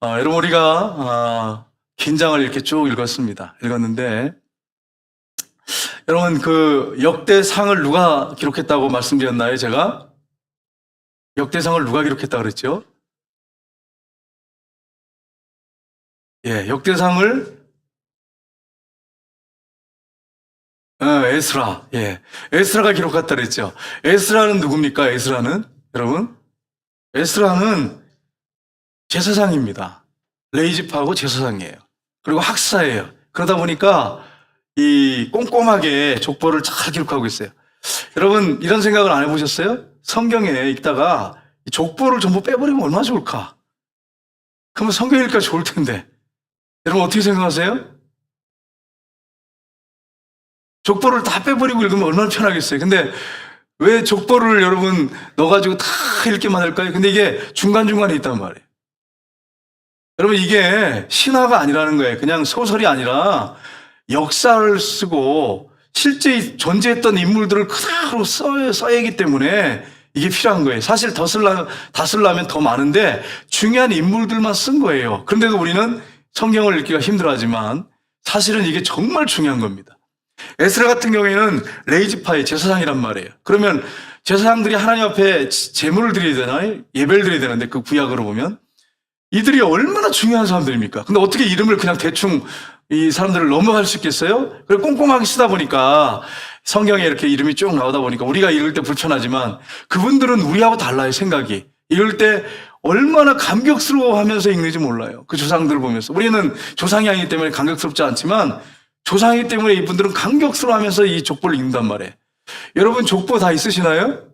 여러분 우리가 긴장을 이렇게 쭉 읽었는데 여러분 그 역대상을 누가 기록했다고 말씀드렸나요? 제가 역대상을 누가 기록했다 그랬죠? 예, 역대상을 에스라, 예, 에스라가 기록했다 그랬죠. 에스라는 누굽니까? 에스라는 여러분, 에스라는 제사장입니다. 레위지파하고 제사장이에요. 그리고 학사예요. 그러다 보니까 이 꼼꼼하게 족보를 잘 기록하고 있어요. 여러분 이런 생각을 안 해보셨어요? 성경에 읽다가 이 족보를 전부 빼버리면 얼마나 좋을까? 그러면 성경 읽기가 좋을 텐데 여러분 어떻게 생각하세요? 족보를 다 빼버리고 읽으면 얼마나 편하겠어요. 근데 왜 족보를 여러분 넣어가지고 다 읽기만 할까요? 근데 이게 중간중간에 있단 말이에요. 여러분 이게 신화가 아니라는 거예요. 그냥 소설이 아니라 역사를 쓰고 실제 존재했던 인물들을 그대로 써야 하기 때문에 이게 필요한 거예요. 사실 다 쓰려면 더 많은데 중요한 인물들만 쓴 거예요. 그런데도 우리는 성경을 읽기가 힘들어하지만 사실은 이게 정말 중요한 겁니다. 에스라 같은 경우에는 레위지파의 제사장이란 말이에요. 그러면 제사장들이 하나님 앞에 제물을 드려야 되나요? 예배를 드려야 되는데 그 구약으로 보면 이들이 얼마나 중요한 사람들입니까? 근데 어떻게 이름을 그냥 대충 이 사람들을 넘어갈 수 있겠어요? 그래 꼼꼼하게 쓰다 보니까 성경에 이렇게 이름이 쭉 나오다 보니까 우리가 읽을 때 불편하지만 그분들은 우리하고 달라요, 생각이. 읽을 때 얼마나 감격스러워하면서 읽는지 몰라요. 그 조상들을 보면서. 우리는 조상이 아니기 때문에 감격스럽지 않지만 조상이기 때문에 이분들은 감격스러워하면서 이 족보를 읽는단 말이에요. 여러분 족보 다 있으시나요?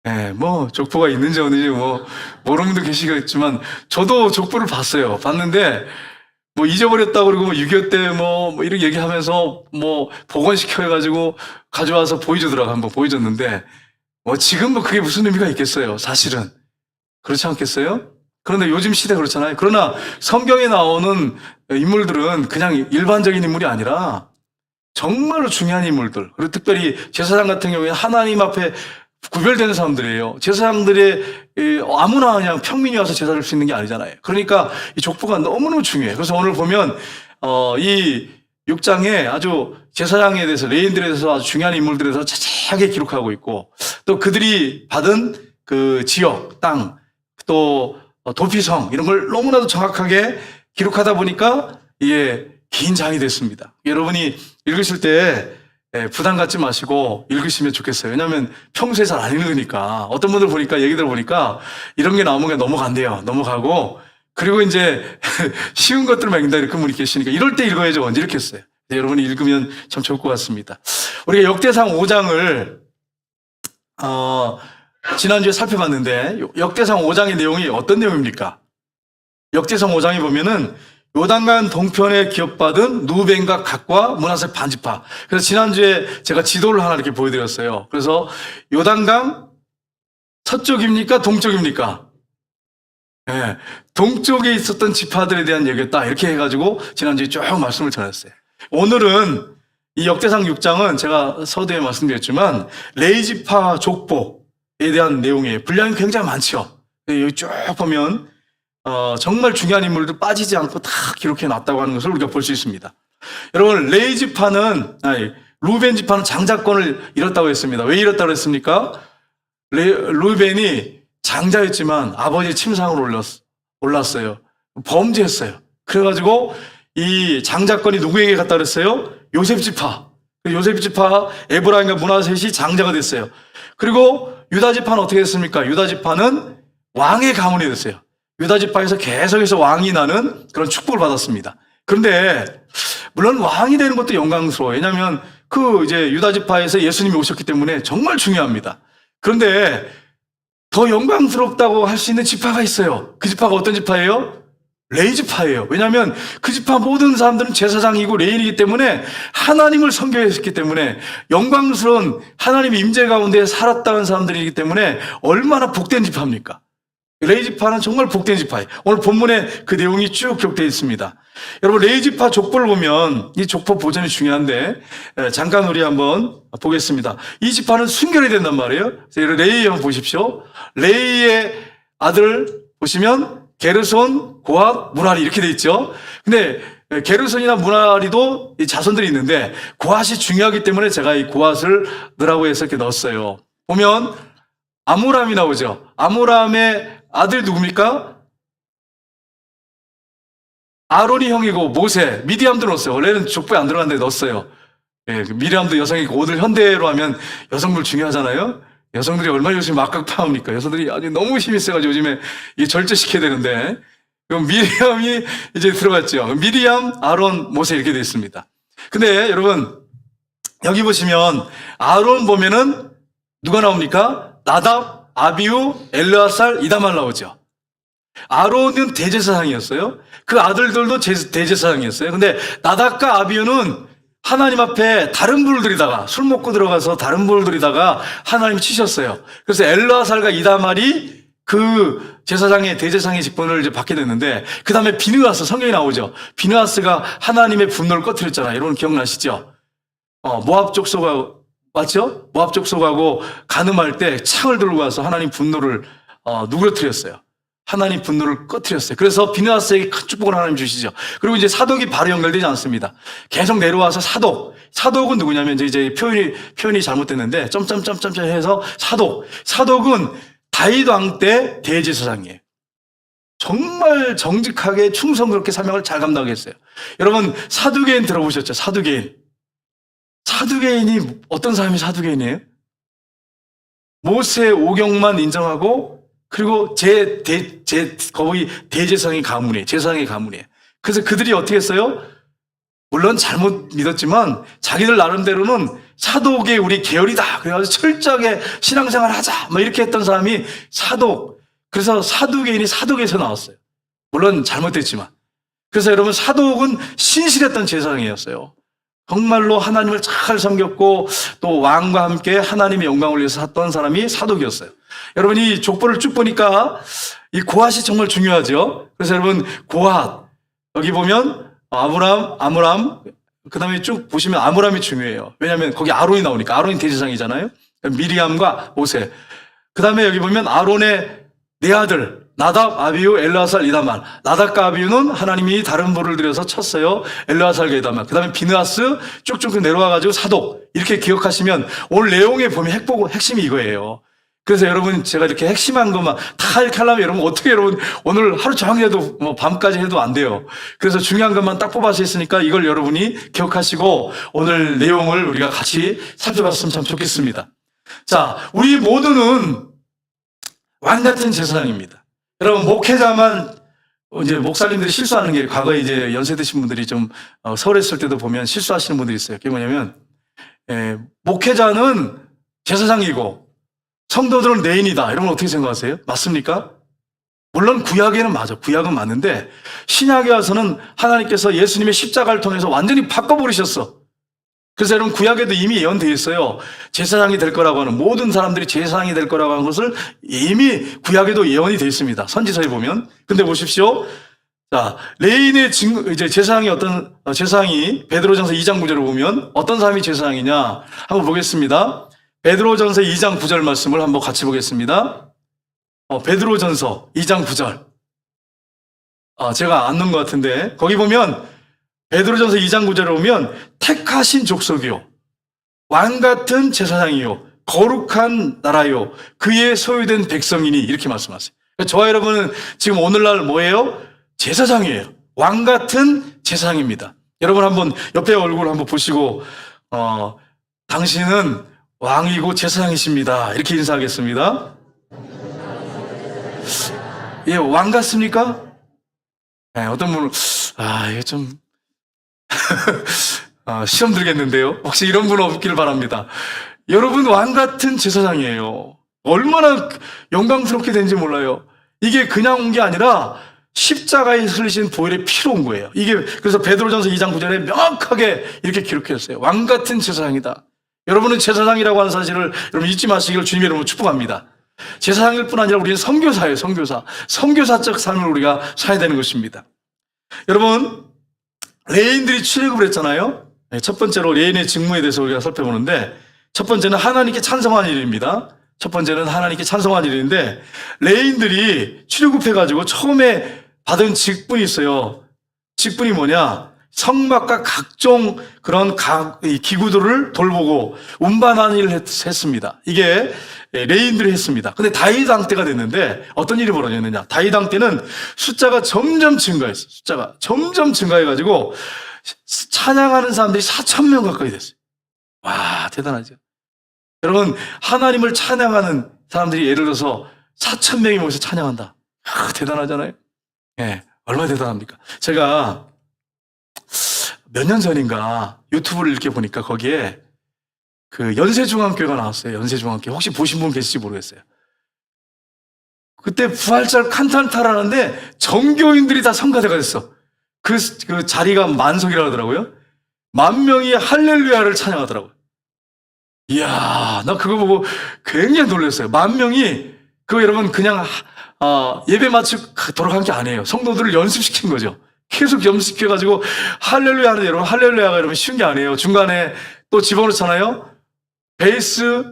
네, 뭐 족보가 있는지 없는지 뭐 모르는 분도 계시겠지만 저도 족보를 봤어요. 봤는데 뭐 잊어버렸다고 그러고 6.25 때 뭐 이렇게 얘기하면서 뭐 복원시켜 해가지고 가져와서 보여주더라고. 한번 보여줬는데 뭐 지금 뭐 그게 무슨 의미가 있겠어요. 사실은 그렇지 않겠어요? 그런데 요즘 시대 그렇잖아요. 그러나 성경에 나오는 인물들은 그냥 일반적인 인물이 아니라 정말로 중요한 인물들. 그리고 특별히 제사장 같은 경우에는 하나님 앞에 구별되는 사람들이에요. 제사장들의 아무나 그냥 평민이 와서 제사를 할 수 있는 게 아니잖아요. 그러니까 이 족보가 너무너무 중요해요. 그래서 오늘 보면 이 6장에 아주 제사장에 대해서 레위인들에 대해서 아주 중요한 인물들에 대해서 자세하게 기록하고 있고 또 그들이 받은 그 지역, 땅, 또 도피성 이런 걸 너무나도 정확하게 기록하다 보니까 이게 긴 장이 됐습니다. 여러분이 읽으실 때 부담 갖지 마시고 읽으시면 좋겠어요. 왜냐하면 평소에 잘 안 읽으니까 어떤 분들 보니까 얘기 들어보니까 이런 게 나오면 그냥 넘어간대요. 넘어가고 그리고 이제 쉬운 것들만 읽는다 이렇게 분이 계시니까 이럴 때 읽어야죠. 언제 이렇게 했어요. 여러분이 읽으면 참 좋을 것 같습니다. 우리가 역대상 5장을 지난주에 살펴봤는데 역대상 5장의 내용이 어떤 내용입니까? 역대상 5장에 보면은 요단강 동편에 기업받은 루벤과 갓과 므낫세 반지파. 그래서 지난주에 제가 지도를 하나 이렇게 보여드렸어요. 그래서 요단강 서쪽입니까? 동쪽입니까? 네, 동쪽에 있었던 지파들에 대한 얘기였다. 이렇게 해가지고 지난주에 쭉 말씀을 전했어요. 오늘은 이 역대상 6장은 제가 서두에 말씀드렸지만 레위지파 족보에 대한 내용이에요. 분량이 굉장히 많죠. 여기 쭉 보면 정말 중요한 인물들 빠지지 않고 다 기록해 놨다고 하는 것을 우리가 볼 수 있습니다. 여러분, 루벤 지파는 장자권을 잃었다고 했습니다. 왜 잃었다고 했습니까? 루벤이 장자였지만 아버지 침상으로 올랐어요. 범죄했어요. 그래가지고 이 장자권이 누구에게 갔다 그랬어요? 요셉 지파. 요셉 지파 에브라임과 므낫셋이 장자가 됐어요. 그리고 유다 지파는 어떻게 됐습니까? 유다 지파는 왕의 가문이 됐어요. 유다 지파에서 계속해서 왕이 나는 그런 축복을 받았습니다. 그런데 물론 왕이 되는 것도 영광스러워요. 왜냐하면 그 이제 유다 지파에서 예수님이 오셨기 때문에 정말 중요합니다. 그런데 더 영광스럽다고 할 수 있는 지파가 있어요. 그 지파가 어떤 지파예요? 레위 지파예요. 왜냐하면 그 지파 모든 사람들은 제사장이고 레위인이기 때문에 하나님을 섬겨했기 때문에 영광스러운 하나님의 임재 가운데 살았다는 사람들이기 때문에 얼마나 복된 지파입니까? 레위 지파는 정말 복된 지파예요. 오늘 본문에 그 내용이 쭉 기록되어 있습니다. 여러분 레위 지파 족보를 보면 이 족보 보존이 중요한데 잠깐 우리 한번 보겠습니다. 이 지파는 순결이 된단 말이에요. 그래서 레위 한번 보십시오. 레위의 아들 보시면 게르손, 고핫, 무라리 이렇게 돼 있죠. 근데 게르손이나 무라리도 이 자손들이 있는데 고핫이 중요하기 때문에 제가 이 고핫을 넣으라고 해서 이렇게 넣었어요. 보면 아므람이 나오죠. 아므람의 아들 누굽니까? 아론이 형이고 모세, 미디암도 넣었어요. 원래는 족보에 안 들어갔는데 넣었어요. 예, 미디암도 여성이고 오늘 현대로 하면 여성들 중요하잖아요. 여성들이 얼마나 요즘 막강파합니까? 여성들이 아주 너무 힘이 세가지고 요즘에 이게 절제시켜야 되는데 그럼 미리암이 이제 들어갔죠. 미리암, 아론, 모세 이렇게 되어 있습니다. 근데 여러분 여기 보시면 아론 보면은 누가 나옵니까? 나답, 아비우, 엘르아살, 이다말 나오죠. 아론은 대제사장이었어요. 그 아들들도 대제사장이었어요. 근데 나답과 아비우는 하나님 앞에 다른 불을 들이다가 술 먹고 들어가서 다른 불을 들이다가 하나님이 치셨어요. 그래서 엘르아살과 이다말이 그 제사장의 대제사장의 직분을 이제 받게 됐는데 그 다음에 비느하스 성경에 나오죠. 비느하스가 하나님의 분노를 꺼트렸잖아요. 여러분 기억나시죠? 모압 족속하고 맞죠? 모압 족속하고 간음할 때 창을 들고 와서 하나님 분노를 누그러뜨렸어요. 하나님 분노를 꺼트렸어요. 그래서 비느하스에게 큰 축복을 하나님 주시죠. 그리고 이제 사독이 바로 연결되지 않습니다. 계속 내려와서 사독은 누구냐면 이제 표현이 잘못됐는데 점점점점 해서 사독은 다윗 왕 때 대제사장이에요. 정말 정직하게 충성스럽게 사명을 잘 감당했어요. 여러분 사두개인 들어보셨죠? 사두개인이 어떤 사람이 사두개인이에요? 모세 오경만 인정하고 그리고 거의 대제사장의 가문이에요. 제사장의 가문이에요. 그래서 그들이 어떻게 했어요? 물론 잘못 믿었지만 자기들 나름대로는 사독의 우리 계열이다. 그래가지고 철저하게 신앙생활 하자. 뭐 이렇게 했던 사람이 사독. 그래서 사두개인이 사독에서 나왔어요. 물론 잘못됐지만. 그래서 여러분 사독은 신실했던 제사장이었어요. 정말로 하나님을 잘 섬겼고 또 왕과 함께 하나님의 영광을 위해서 샀던 사람이 사독이었어요. 여러분 이 족보를 쭉 보니까 이 고핫이 정말 중요하죠. 그래서 여러분 고핫 여기 보면 아므람 그 다음에 쭉 보시면 아므람이 중요해요. 왜냐하면 거기 아론이 나오니까 아론이 대제사장이잖아요. 미리암과 모세. 그 다음에 여기 보면 아론의 네 아들 나답, 아비우, 엘르아살, 이다말. 나답과 아비우는 하나님이 다른 불을 들여서 쳤어요. 엘르아살과 이다말. 그 다음에 비느하스 쭉쭉 내려와가지고 사독. 이렇게 기억하시면 오늘 내용에 보면 핵심이 이거예요. 그래서 여러분 제가 이렇게 핵심한 것만 다 이렇게 하려면 여러분 어떻게 여러분 오늘 하루 종일 해도 뭐 밤까지 해도 안 돼요. 그래서 중요한 것만 딱 뽑아서 했으니까 이걸 여러분이 기억하시고 오늘 내용을 우리가 같이 살펴봤으면 참 좋겠습니다. 자, 우리 모두는 왕 같은 제사장입니다. 여러분 목회자만 이제 목사님들이 실수하는 게 과거에 이제 연세 드신 분들이 좀 서울에 있을 때도 보면 실수하시는 분들이 있어요. 그게 뭐냐면 목회자는 제사장이고 성도들은 레인이다. 이러면 어떻게 생각하세요? 맞습니까? 물론 구약에는 맞아. 구약은 맞는데 신약에 와서는 하나님께서 예수님의 십자가를 통해서 완전히 바꿔버리셨어. 그래서 여러분 구약에도 이미 예언되어 있어요. 제사장이 될 거라고 하는 모든 사람들이 제사장이 될 거라고 하는 것을 이미 구약에도 예언이 되어 있습니다. 선지서에 보면. 근데 보십시오. 자, 레인의 이제 제사장이 베드로전서 2장 9절을 보면 어떤 사람이 제사장이냐 한번 보겠습니다. 베드로전서 2장 9절 말씀을 한번 같이 보겠습니다. 베드로전서 2장 9절. 제가 안 넣은 것 같은데 거기 보면 베드로전서 2장 9절에 보면 택하신 족속이요 왕 같은 제사장이요 거룩한 나라요 그의 소유된 백성이니 이렇게 말씀하세요. 저와 여러분은 지금 오늘날 뭐예요? 제사장이에요. 왕 같은 제사장입니다. 여러분 한번 옆에 얼굴 한번 보시고 당신은 왕이고 제사장이십니다. 이렇게 인사하겠습니다. 예, 왕 같습니까? 네, 어떤 분은 이게 좀 시험 들겠는데요. 혹시 이런 분 없기를 바랍니다. 여러분 왕 같은 제사장이에요. 얼마나 영광스럽게 된지 몰라요. 이게 그냥 온 게 아니라 십자가에 흘리신 보혈의 피로 온 거예요. 이게 그래서 베드로전서 2장 9절에 명확하게 이렇게 기록했어요. 왕 같은 제사장이다. 여러분은 제사장이라고 하는 사실을 여러분 잊지 마시기를 주님의 이름으로 축복합니다. 제사장일 뿐 아니라 우리는 선교사예요. 선교사적 삶을 우리가 살아야 되는 것입니다. 여러분 레인들이 출애굽을 했잖아요. 첫 번째로 레인의 직무에 대해서 우리가 살펴보는데 첫 번째는 하나님께 찬송하는 일입니다. 첫 번째는 하나님께 찬송한 일인데, 레인들이 출애굽해가지고 처음에 받은 직분이 있어요. 직분이 뭐냐? 성막과 각종 그런 이 기구들을 돌보고 운반하는 일을 했습니다. 이게 레인들이 했습니다. 근데 다윗 왕 때가 됐는데 어떤 일이 벌어졌느냐? 다윗 왕 때는 숫자가 점점 증가했어요. 숫자가 점점 증가해가지고 찬양하는 사람들이 4,000명 가까이 됐어요. 와, 대단하죠. 여러분, 하나님을 찬양하는 사람들이 예를 들어서 4,000명이 모여서 찬양한다. 대단하잖아요. 예, 얼마나 대단합니까? 제가 몇 년 전인가 유튜브를 이렇게 보니까 거기에 그 연세중앙교회가 나왔어요. 연세중앙교회. 혹시 보신 분 계실지 모르겠어요. 그때 부활절 칸타타를 하는데 전교인들이 다 성가대가 됐어. 그 자리가 만석이라고 하더라고요. 10,000명이 할렐루야를 찬양하더라고요. 이야, 나 그거 보고 굉장히 놀랐어요. 10,000명이, 그거 여러분 그냥, 예배 마치고 돌아간 게 아니에요. 성도들을 연습시킨 거죠. 계속 연습시켜가지고, 할렐루야 하는데 여러분, 할렐루야가 여러분 쉬운 게 아니에요. 중간에 또 집어넣잖아요. 베이스,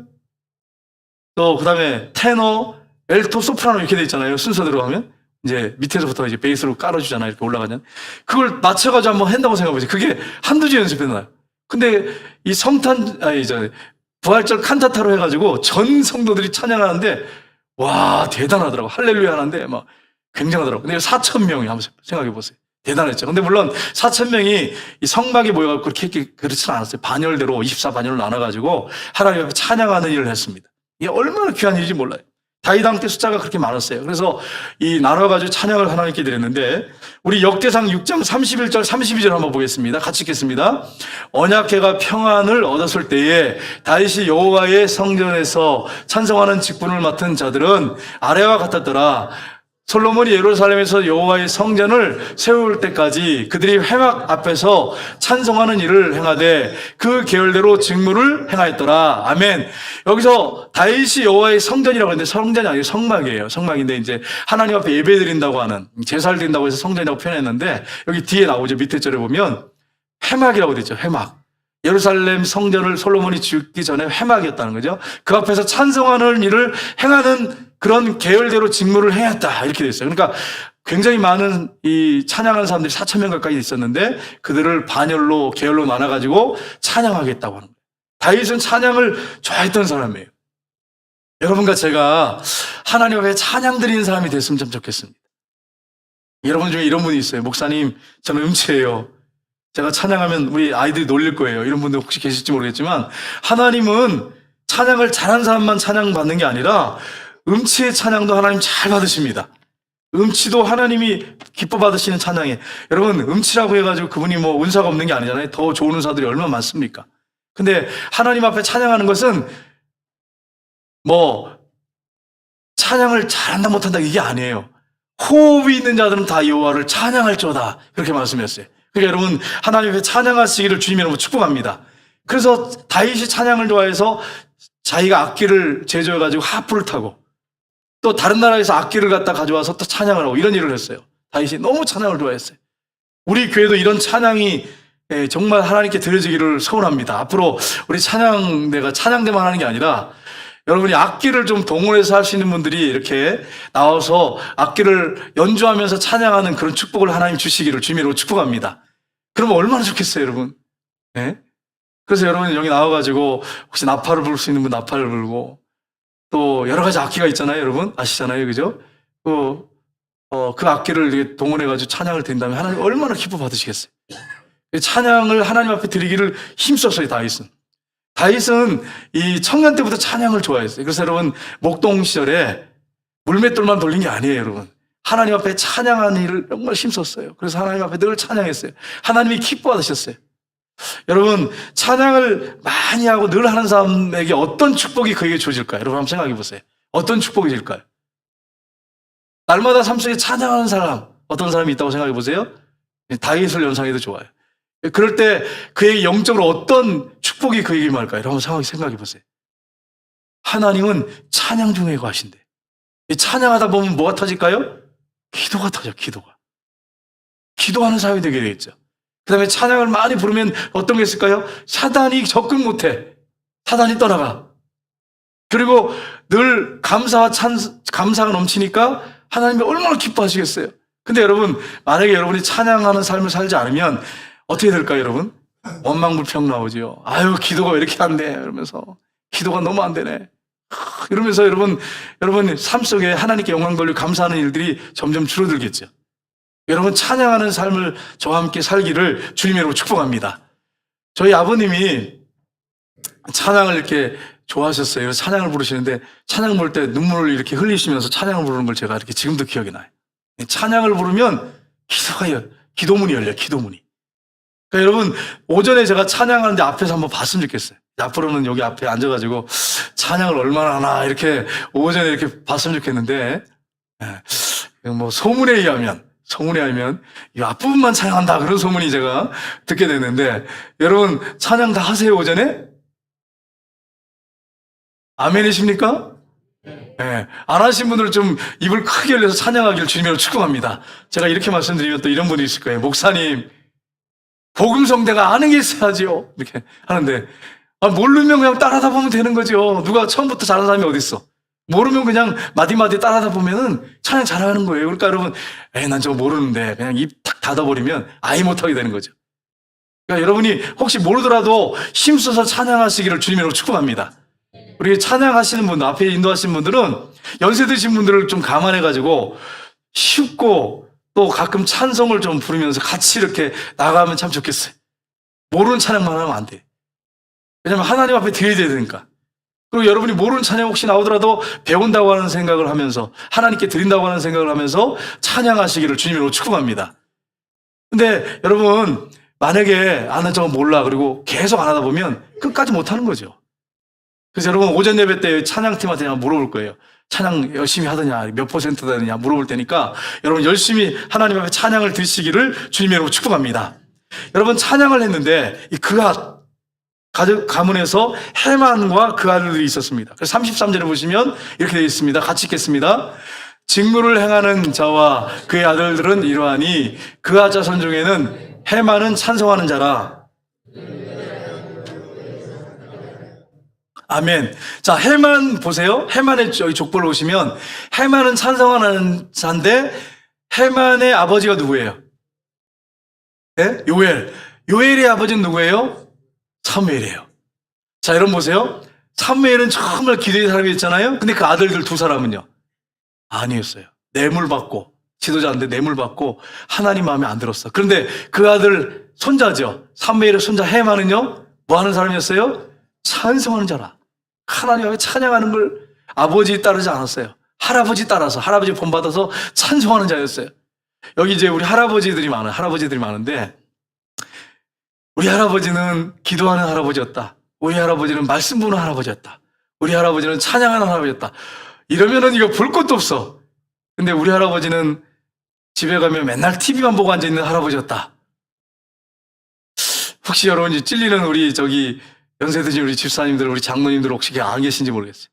또 그 다음에 테너, 엘토, 소프라노 이렇게 돼 있잖아요. 순서대로 하면. 이제 밑에서부터 이제 베이스로 깔아주잖아요. 이렇게 올라가면. 그걸 맞춰가지고 한번 한다고 생각해보세요. 그게 한두 주 연습해놔요. 근데 이 부활절 칸타타로 해가지고 전 성도들이 찬양하는데, 와, 대단하더라고. 할렐루야 하는데 막 굉장하더라고. 근데 4,000명이 한번 생각해보세요. 대단했죠. 근데 물론 4,000명이 이 성막에 모여갖고 그렇게 그렇지는 않았어요. 반열대로 24반열로 나눠가지고 하나님 앞에 찬양하는 일을 했습니다. 이게 얼마나 귀한 일인지 몰라요. 다윗 왕 때 숫자가 그렇게 많았어요. 그래서 이 나눠가지고 찬양을 하나님께 드렸는데, 우리 역대상 6장 31절 32절 한번 보겠습니다. 같이 읽겠습니다. 언약궤가 평안을 얻었을 때에 다윗이 여호와의 성전에서 찬송하는 직분을 맡은 자들은 아래와 같았더라. 솔로몬이 예루살렘에서 여호와의 성전을 세울 때까지 그들이 회막 앞에서 찬송하는 일을 행하되 그 계열대로 직무를 행하였더라. 아멘. 여기서 다윗이 여호와의 성전이라고 했는데 성전이 아니고 성막이에요. 성막인데 이제 하나님 앞에 예배드린다고 하는, 제사를 드린다고 해서 성전이라고 표현했는데, 여기 뒤에 나오죠. 밑에 절에 보면 회막이라고 되어 있죠. 회막. 예루살렘 성전을 솔로몬이 짓기 전에 회막이었다는 거죠. 그 앞에서 찬송하는 일을 행하는 그런 계열대로 직무를 해왔다. 이렇게 되어 있어요. 그러니까 굉장히 많은 이 찬양하는 사람들이 4,000명 가까이 있었는데 그들을 반열로, 계열로 나눠가지고 찬양하겠다고 하는 거예요. 다윗은 찬양을 좋아했던 사람이에요. 여러분과 제가 하나님 앞에 찬양 드리는 사람이 됐으면 참 좋겠습니다. 여러분 중에 이런 분이 있어요. 목사님, 저는 음치예요. 제가 찬양하면 우리 아이들이 놀릴 거예요. 이런 분들 혹시 계실지 모르겠지만, 하나님은 찬양을 잘하는 사람만 찬양받는 게 아니라 음치의 찬양도 하나님 잘 받으십니다. 음치도 하나님이 기뻐 받으시는 찬양에, 여러분 음치라고 해가지고 그분이 뭐 은사가 없는 게 아니잖아요. 더 좋은 은사들이 얼마나 많습니까? 근데 하나님 앞에 찬양하는 것은 뭐 찬양을 잘한다 못한다 이게 아니에요. 호흡이 있는 자들은 다 여호와를 찬양할지어다, 그렇게 말씀했어요. 그러니까 여러분, 하나님 앞에 찬양하시기를 주님이 여러분 축복합니다. 그래서 다윗이 찬양을 좋아해서 자기가 악기를 제조해가지고 하프를 타고, 또 다른 나라에서 악기를 갖다 가져와서 또 찬양을 하고 이런 일을 했어요. 다윗이 너무 찬양을 좋아했어요. 우리 교회도 이런 찬양이 정말 하나님께 드려지기를 소원합니다. 앞으로 우리 찬양대가 찬양대만 하는 게 아니라 여러분이 악기를 좀 동원해서 할 수 있는 분들이 이렇게 나와서 악기를 연주하면서 찬양하는 그런 축복을 하나님 주시기를 주님으로 축복합니다. 그러면 얼마나 좋겠어요, 여러분. 네? 그래서 여러분 여기 나와가지고 혹시 나팔을 부를 수 있는 분 나팔을 불고, 또 여러 가지 악기가 있잖아요, 여러분. 아시잖아요, 그죠? 그 악기를 이렇게 동원해가지고 찬양을 드린다면 하나님 얼마나 기뻐 받으시겠어요. 찬양을 하나님 앞에 드리기를 힘썼어요, 다윗은. 다윗은 이 청년 때부터 찬양을 좋아했어요. 그래서 여러분, 목동 시절에 물맷돌만 돌린 게 아니에요, 여러분. 하나님 앞에 찬양하는 일을 정말 힘썼어요. 그래서 하나님 앞에 늘 찬양했어요. 하나님이 기뻐하셨어요. 여러분, 찬양을 많이 하고 늘 하는 사람에게 어떤 축복이 그에게 주어질까요? 여러분 한번 생각해 보세요. 어떤 축복이 될까요? 날마다 삶 속에 찬양하는 사람, 어떤 사람이 있다고 생각해 보세요. 다윗을 연상해도 좋아요. 그럴 때 그에게 영적으로 어떤 축복이 그에게 임할까요? 여러분 생각해 보세요. 하나님은 찬양 중에 거하신대. 찬양하다 보면 뭐가 터질까요? 기도가 터져, 기도가. 기도하는 사람이 되게 되겠죠. 그 다음에 찬양을 많이 부르면 어떤 게 있을까요? 사단이 접근 못해. 사단이 떠나가. 그리고 늘 감사가 넘치니까 하나님이 얼마나 기뻐하시겠어요. 근데 여러분, 만약에 여러분이 찬양하는 삶을 살지 않으면 어떻게 될까요, 여러분? 원망불평 나오죠. 아유, 기도가 왜 이렇게 안 돼? 이러면서. 기도가 너무 안 되네. 이러면서 여러분 삶 속에 하나님께 영광 돌리고 감사하는 일들이 점점 줄어들겠죠. 여러분, 찬양하는 삶을 저와 함께 살기를 주님의 이름으로 축복합니다. 저희 아버님이 찬양을 이렇게 좋아하셨어요. 찬양을 부르시는데 찬양을 부를 때 눈물을 이렇게 흘리시면서 찬양을 부르는 걸 제가 이렇게 지금도 기억이 나요. 찬양을 부르면 기도문이 열려요. 기도문이. 그러니까 여러분, 오전에 제가 찬양하는데 앞에서 한번 봤으면 좋겠어요. 앞으로는 여기 앞에 앉아가지고 찬양을 얼마나 하나 이렇게 오전에 이렇게 봤으면 좋겠는데, 뭐 소문에 의하면 이 앞부분만 찬양한다 그런 소문이 제가 듣게 됐는데, 여러분 찬양 다 하세요 오전에? 아멘이십니까? 네. 안 하신 분들은 좀 입을 크게 열려서 찬양하기를 주님으로 축복합니다. 제가 이렇게 말씀드리면 또 이런 분이 있을 거예요. 목사님, 복음성대가 아는 게 있어야지요. 이렇게 하는데, 모르면 그냥 따라다 보면 되는 거죠. 누가 처음부터 잘하는 사람이 어디 있어? 모르면 그냥 마디마디 따라다 보면은 찬양 잘하는 거예요. 그러니까 여러분, 난 저거 모르는데 그냥 입 탁 닫아버리면 아예 못하게 되는 거죠. 그러니까 여러분이 혹시 모르더라도 힘써서 찬양하시기를 주님으로 축복합니다. 우리 찬양하시는 분들, 앞에 인도하시는 분들은 연세 드신 분들을 좀 감안해가지고 쉽고 또 가끔 찬송을 좀 부르면서 같이 이렇게 나가면 참 좋겠어요. 모르는 찬양만 하면 안 돼. 왜냐면 하나님 앞에 드려야 되니까. 그리고 여러분이 모르는 찬양 혹시 나오더라도 배운다고 하는 생각을 하면서 하나님께 드린다고 하는 생각을 하면서 찬양하시기를 주님으로 축복합니다. 근데 여러분, 만약에 나 저거 몰라 그리고 계속 안 하다 보면 끝까지 못하는 거죠. 그래서 여러분 오전 예배 때 찬양팀한테 물어볼 거예요. 찬양 열심히 하더냐, 몇 퍼센트 되느냐 물어볼 테니까 여러분 열심히 하나님 앞에 찬양을 드리시기를 주님의 이름으로 축복합니다. 여러분 찬양을 했는데 이 그앗 가문에서 해만과 그 아들들이 있었습니다. 그래서 33절에 보시면 이렇게 되어 있습니다. 같이 읽겠습니다. 직무를 행하는 자와 그의 아들들은 이러하니 그앗 자손 중에는 해만은 찬송하는 자라. 아멘. 자, 해만 보세요. 해만의 저기 족보를 보시면 해만은 찬송하는 자인데 해만의 아버지가 누구예요? 네? 요엘. 요엘의 아버지는 누구예요? 사무엘이에요. 자, 여러분 보세요. 사무엘은 정말 기도의 사람이었잖아요. 근데 그 아들들 두 사람은요? 아니었어요. 뇌물 받고, 지도자인데 뇌물 받고 하나님 마음에 안 들었어. 그런데 그 아들 손자죠. 사무엘의 손자 해만은요? 뭐 하는 사람이었어요? 찬송하는 자라. 하나님 앞에 찬양하는 걸 아버지 따르지 않았어요. 할아버지 따라서, 할아버지 본받아서 찬송하는 자였어요. 여기 이제 우리 할아버지들이 많은데 우리 할아버지는 기도하는 할아버지였다. 우리 할아버지는 말씀 부는 할아버지였다. 우리 할아버지는 찬양하는 할아버지였다. 이러면은 이거 볼 것도 없어. 근데 우리 할아버지는 집에 가면 맨날 TV만 보고 앉아있는 할아버지였다. 혹시 여러분이 찔리는 우리 연세 드신 우리 집사님들, 우리 장로님들 혹시 안 계신지 모르겠어요.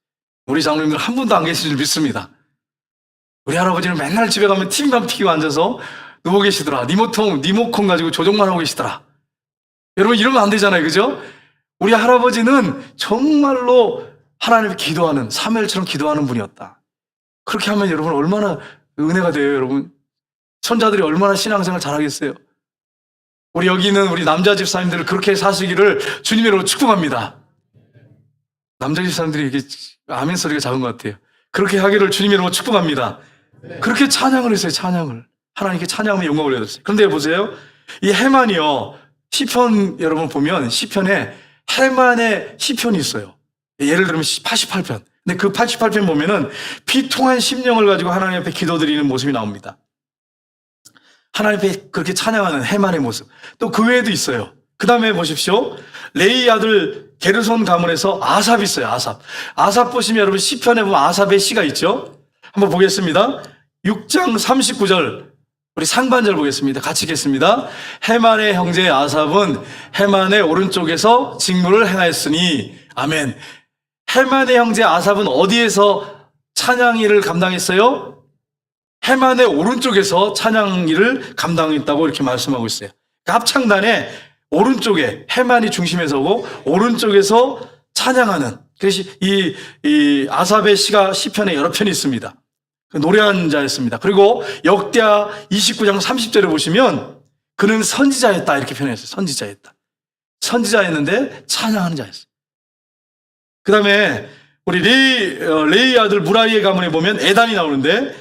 우리 장로님들 한 분도 안 계신 줄 믿습니다. 우리 할아버지는 맨날 집에 가면 TV만 피고 앉아서 누워 계시더라. 리모컨 가지고 조종만 하고 계시더라. 여러분 이러면 안 되잖아요. 그죠? 우리 할아버지는 정말로 하나님께 기도하는, 사무엘처럼 기도하는 분이었다. 그렇게 하면 여러분 얼마나 은혜가 돼요, 여러분. 손자들이 얼마나 신앙생활 잘하겠어요. 우리 여기 있는 우리 남자 집사님들을 그렇게 사시기를 주님으로 축복합니다. 남자 집사님들이 이게 아멘 소리가 작은 것 같아요. 그렇게 하기를 주님으로 축복합니다. 그렇게 찬양을 했어요, 찬양을. 하나님께 찬양하며 영광을 올려드렸어요. 그런데 보세요. 이 해만이요. 시편 여러분 보면 시편에 해만의 시편이 있어요. 예를 들면 88편. 근데 그 88편 보면은 비통한 심령을 가지고 하나님 앞에 기도드리는 모습이 나옵니다. 하나님 앞에 그렇게 찬양하는 해만의 모습. 또 그 외에도 있어요. 그 다음에 보십시오. 레이 아들 게르손 가문에서 아삽이 있어요. 아삽 보시면 여러분 시편에 보면 아삽의 시가 있죠. 한번 보겠습니다. 6장 39절. 우리 상반절 보겠습니다. 같이 읽겠습니다. 해만의 형제 아삽은 해만의 오른쪽에서 직무를 행하였으니. 아멘. 해만의 형제 아삽은 어디에서 찬양 일을 감당했어요? 해만의 오른쪽에서 찬양 일을 감당했다고 이렇게 말씀하고 있어요. 합창단의 오른쪽에 해만이 중심에 서고 오른쪽에서 찬양하는, 그래서 이 아삽의 시편에 여러 편이 있습니다. 노래한 자였습니다. 그리고 역대하 29장 30절에 보시면 그는 선지자였다 이렇게 표현했어요. 선지자였다. 선지자였는데 찬양하는 자였어요. 그 다음에 우리 레이 아들 무라리의 가문에 보면 에단이 나오는데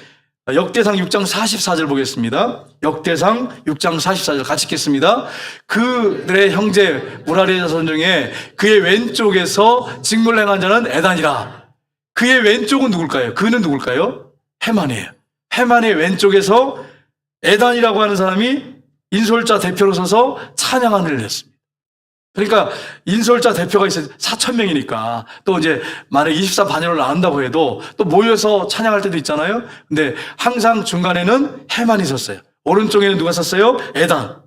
역대상 6장 44절 보겠습니다. 역대상 6장 44절 같이 읽겠습니다. 그들의 형제 무라리의 자손 중에 그의 왼쪽에서 직무를 행한 자는 에단이라. 그의 왼쪽은 누굴까요? 그는 누굴까요? 헤만이에요. 헤만의 왼쪽에서 에단이라고 하는 사람이 인솔자 대표로 서서 찬양하는 일을 했습니다. 그러니까 인솔자 대표가 있어요. 4,000명이니까 또 이제 만약 24반열을 나온다고 해도 또 모여서 찬양할 때도 있잖아요. 근데 항상 중간에는 헤만이 섰어요. 오른쪽에는 누가 섰어요? 에단.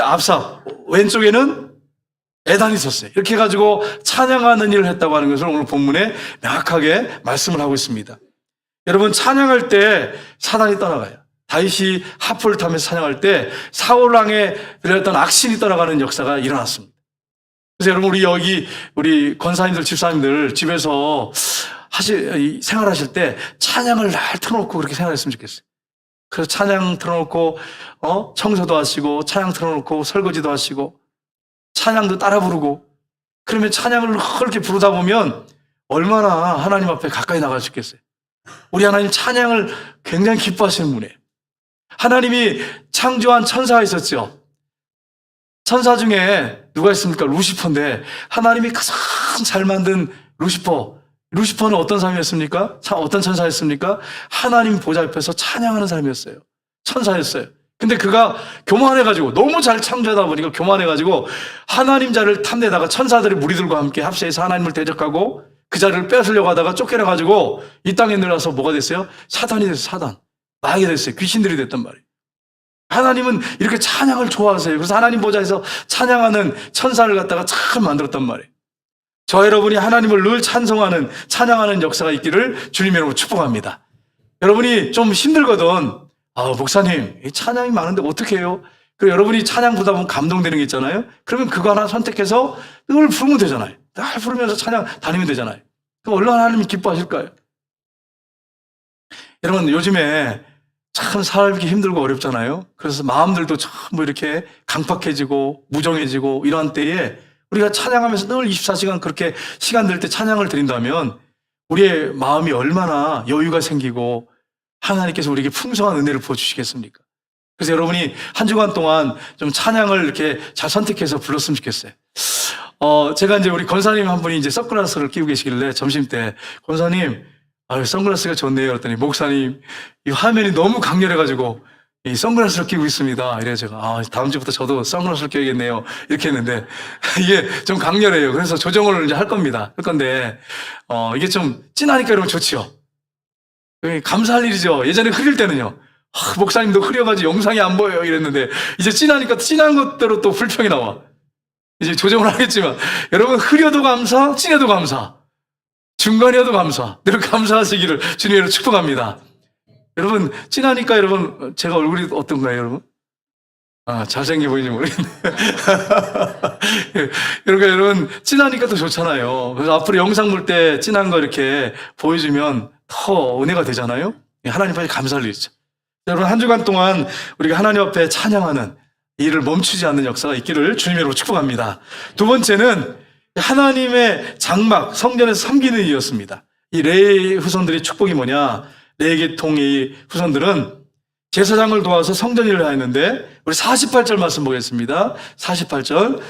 압삽. 왼쪽에는 에단이 섰어요. 이렇게 해가지고 찬양하는 일을 했다고 하는 것을 오늘 본문에 명확하게 말씀을 하고 있습니다. 여러분 찬양할 때 사단이 떠나가요. 다윗이 하프를 타면서 찬양할 때 사울왕에 들렸던 악신이 떠나가는 역사가 일어났습니다. 그래서 여러분 우리 권사님들 집사님들 집에서 생활하실 때 찬양을 날 틀어놓고 그렇게 생활했으면 좋겠어요. 그래서 찬양 틀어놓고 청소도 하시고 찬양 틀어놓고 설거지도 하시고 찬양도 따라 부르고 그러면 찬양을 그렇게 부르다 보면 얼마나 하나님 앞에 가까이 나갈 수 있겠어요. 우리 하나님 찬양을 굉장히 기뻐하시는 분이에요. 하나님이 창조한 천사가 있었죠. 천사 중에 누가 있습니까? 루시퍼인데 하나님이 가장 잘 만든 루시퍼는 어떤 사람이었습니까? 어떤 천사였습니까? 하나님 보좌 옆에서 찬양하는 사람이었어요. 천사였어요. 근데 그가 교만해가지고 너무 잘 창조하다 보니까 교만해가지고 하나님 자리를 탐내다가 천사들이 무리들과 함께 합세해서 하나님을 대적하고 그 자리를 뺏으려고 하다가 쫓겨나가지고 이 땅에 내려와서 뭐가 됐어요? 사단이 됐어요. 사단. 마귀가 됐어요. 귀신들이 됐단 말이에요. 하나님은 이렇게 찬양을 좋아하세요. 그래서 하나님 보좌에서 찬양하는 천사를 갖다가 참 만들었단 말이에요. 저 여러분이 하나님을 늘 찬송하는 찬양하는 역사가 있기를 주님 여러분 축복합니다. 여러분이 좀 힘들거든. 목사님 이 찬양이 많은데 어떻게 해요? 그리고 여러분이 찬양 부르다 보면 감동되는 게 있잖아요. 그러면 그거 하나 선택해서 늘 부르면 되잖아요. 늘 부르면서 찬양 다니면 되잖아요. 그럼 얼마나 하나님이 기뻐하실까요? 여러분 요즘에 참 살기 힘들고 어렵잖아요. 그래서 마음들도 참 이렇게 강팍해지고 무정해지고 이러한 때에 우리가 찬양하면서 늘 24시간 그렇게 시간 될 때 찬양을 드린다면 우리의 마음이 얼마나 여유가 생기고 하나님께서 우리에게 풍성한 은혜를 부어주시겠습니까? 그래서 여러분이 한 주간 동안 좀 찬양을 이렇게 잘 선택해서 불렀으면 좋겠어요. 제가 이제 우리 권사님 한 분이 이제 선글라스를 끼고 계시길래 점심 때 권사님 선글라스가 좋네요. 그랬더니 목사님 이 화면이 너무 강렬해가지고 이 선글라스를 끼고 있습니다. 이래 제가 다음 주부터 저도 선글라스를 껴야겠네요. 이렇게 했는데 이게 좀 강렬해요. 그래서 조정을 이제 할 겁니다. 할 건데 이게 좀 진하니까 여러분 좋지요. 감사할 일이죠. 예전에 흐릴 때는요. 목사님도 흐려가지고 영상이 안 보여요. 이랬는데 이제 진하니까 진한 것대로 또 불평이 나와. 이제 조정을 하겠지만 여러분 흐려도 감사, 진해도 감사. 중간이어도 감사. 늘 감사하시기를 주님으로 축복합니다. 여러분 진하니까 여러분 제가 얼굴이 어떤가요 여러분? 잘생겨 보이는지 모르겠네. 그러니까 여러분 진하니까 더 좋잖아요. 그래서 앞으로 영상 볼 때 진한 거 이렇게 보여주면 더 은혜가 되잖아요. 하나님 앞에 감사할 일이죠. 여러분 한 주간 동안 우리가 하나님 앞에 찬양하는 일을 멈추지 않는 역사가 있기를 주님으로 축복합니다. 두 번째는 하나님의 장막 성전에서 섬기는 일이었습니다. 이 레위 후손들의 축복이 뭐냐? 레위 계통의 후손들은 제사장을 도와서 성전 일을 하였는데 우리 48절 말씀 보겠습니다. 48절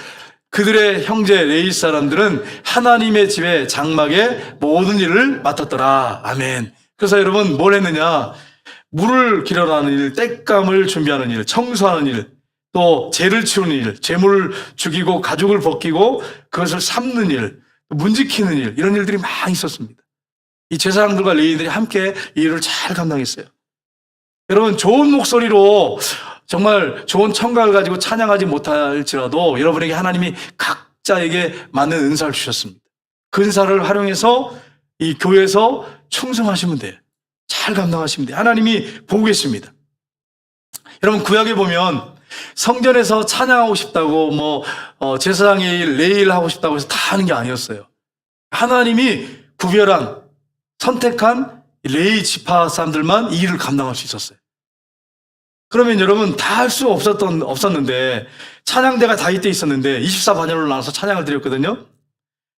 그들의 형제 레위 사람들은 하나님의 집에 장막의 모든 일을 맡았더라. 아멘. 그래서 여러분 뭘 했느냐? 물을 길어라는 일, 땔감을 준비하는 일, 청소하는 일, 또 죄를 치우는 일, 재물을 죽이고 가죽을 벗기고 그것을 삶는 일, 문지키는 일, 이런 일들이 많이 있었습니다. 이 제사장들과 레위인들이 함께 이 일을 잘 감당했어요. 여러분 좋은 목소리로 정말 좋은 청각을 가지고 찬양하지 못할지라도 여러분에게 하나님이 각자에게 맞는 은사를 주셨습니다. 그 은사를 활용해서 이 교회에서 충성하시면 돼요. 잘 감당하시면 돼요. 하나님이 보고 계십니다. 여러분 구약에 보면 성전에서 찬양하고 싶다고 제사장의 일, 레위 일 하고 싶다고 해서 다 하는 게 아니었어요. 하나님이 구별한, 선택한 레위 지파 사람들만 이 일을 감당할 수 있었어요. 그러면 여러분 다 할 수 없었는데, 찬양대가 다윗 때 있었는데 24반열로 나눠서 찬양을 드렸거든요.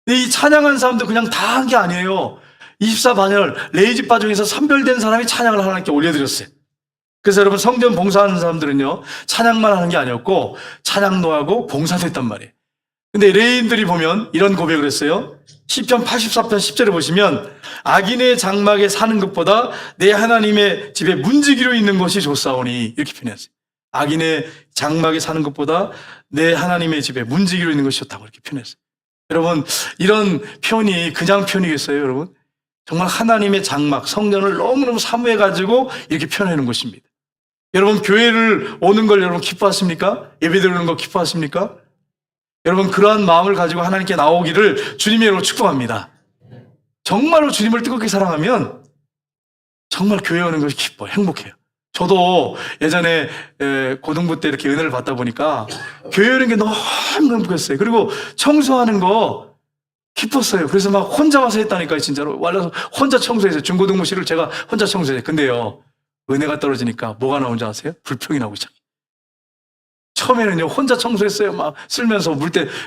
근데 이 찬양한 사람도 그냥 다 한 게 아니에요. 24반열 레위 지파 중에서 선별된 사람이 찬양을 하나님께 올려드렸어요. 그래서 여러분 성전 봉사하는 사람들은요, 찬양만 하는 게 아니었고 찬양도 하고 봉사도 했단 말이에요. 근데 레위인들이 보면 이런 고백을 했어요. 시편 84편 10절에 보시면 악인의 장막에 사는 것보다 내 하나님의 집에 문지기로 있는 것이 좋사오니, 이렇게 표현했어요. 악인의 장막에 사는 것보다 내 하나님의 집에 문지기로 있는 것이 좋다고 이렇게 표현했어요. 여러분 이런 표현이 그냥 표현이겠어요? 여러분 정말 하나님의 장막, 성전을 너무너무 사모해가지고 이렇게 표현하는 것입니다. 여러분 교회를 오는 걸 여러분 기뻐하십니까? 예배 드리는 거 기뻐하십니까? 여러분 그러한 마음을 가지고 하나님께 나오기를 주님의 이름으로 축복합니다. 정말로 주님을 뜨겁게 사랑하면 정말 교회 오는 것이 기뻐요. 행복해요. 저도 예전에 고등부 때 이렇게 은혜를 받다 보니까 교회 오는 게 너무 행복했어요. 그리고 청소하는 거 기뻤어요. 그래서 막 혼자 와서 했다니까요. 진짜로 와서 혼자 청소했어요. 중고등부실을 제가 혼자 청소했어요. 근데요, 은혜가 떨어지니까 뭐가 나온 줄 아세요? 불평이 나오기 시작해요. 처음에는요, 혼자 청소했어요. 막 쓸면서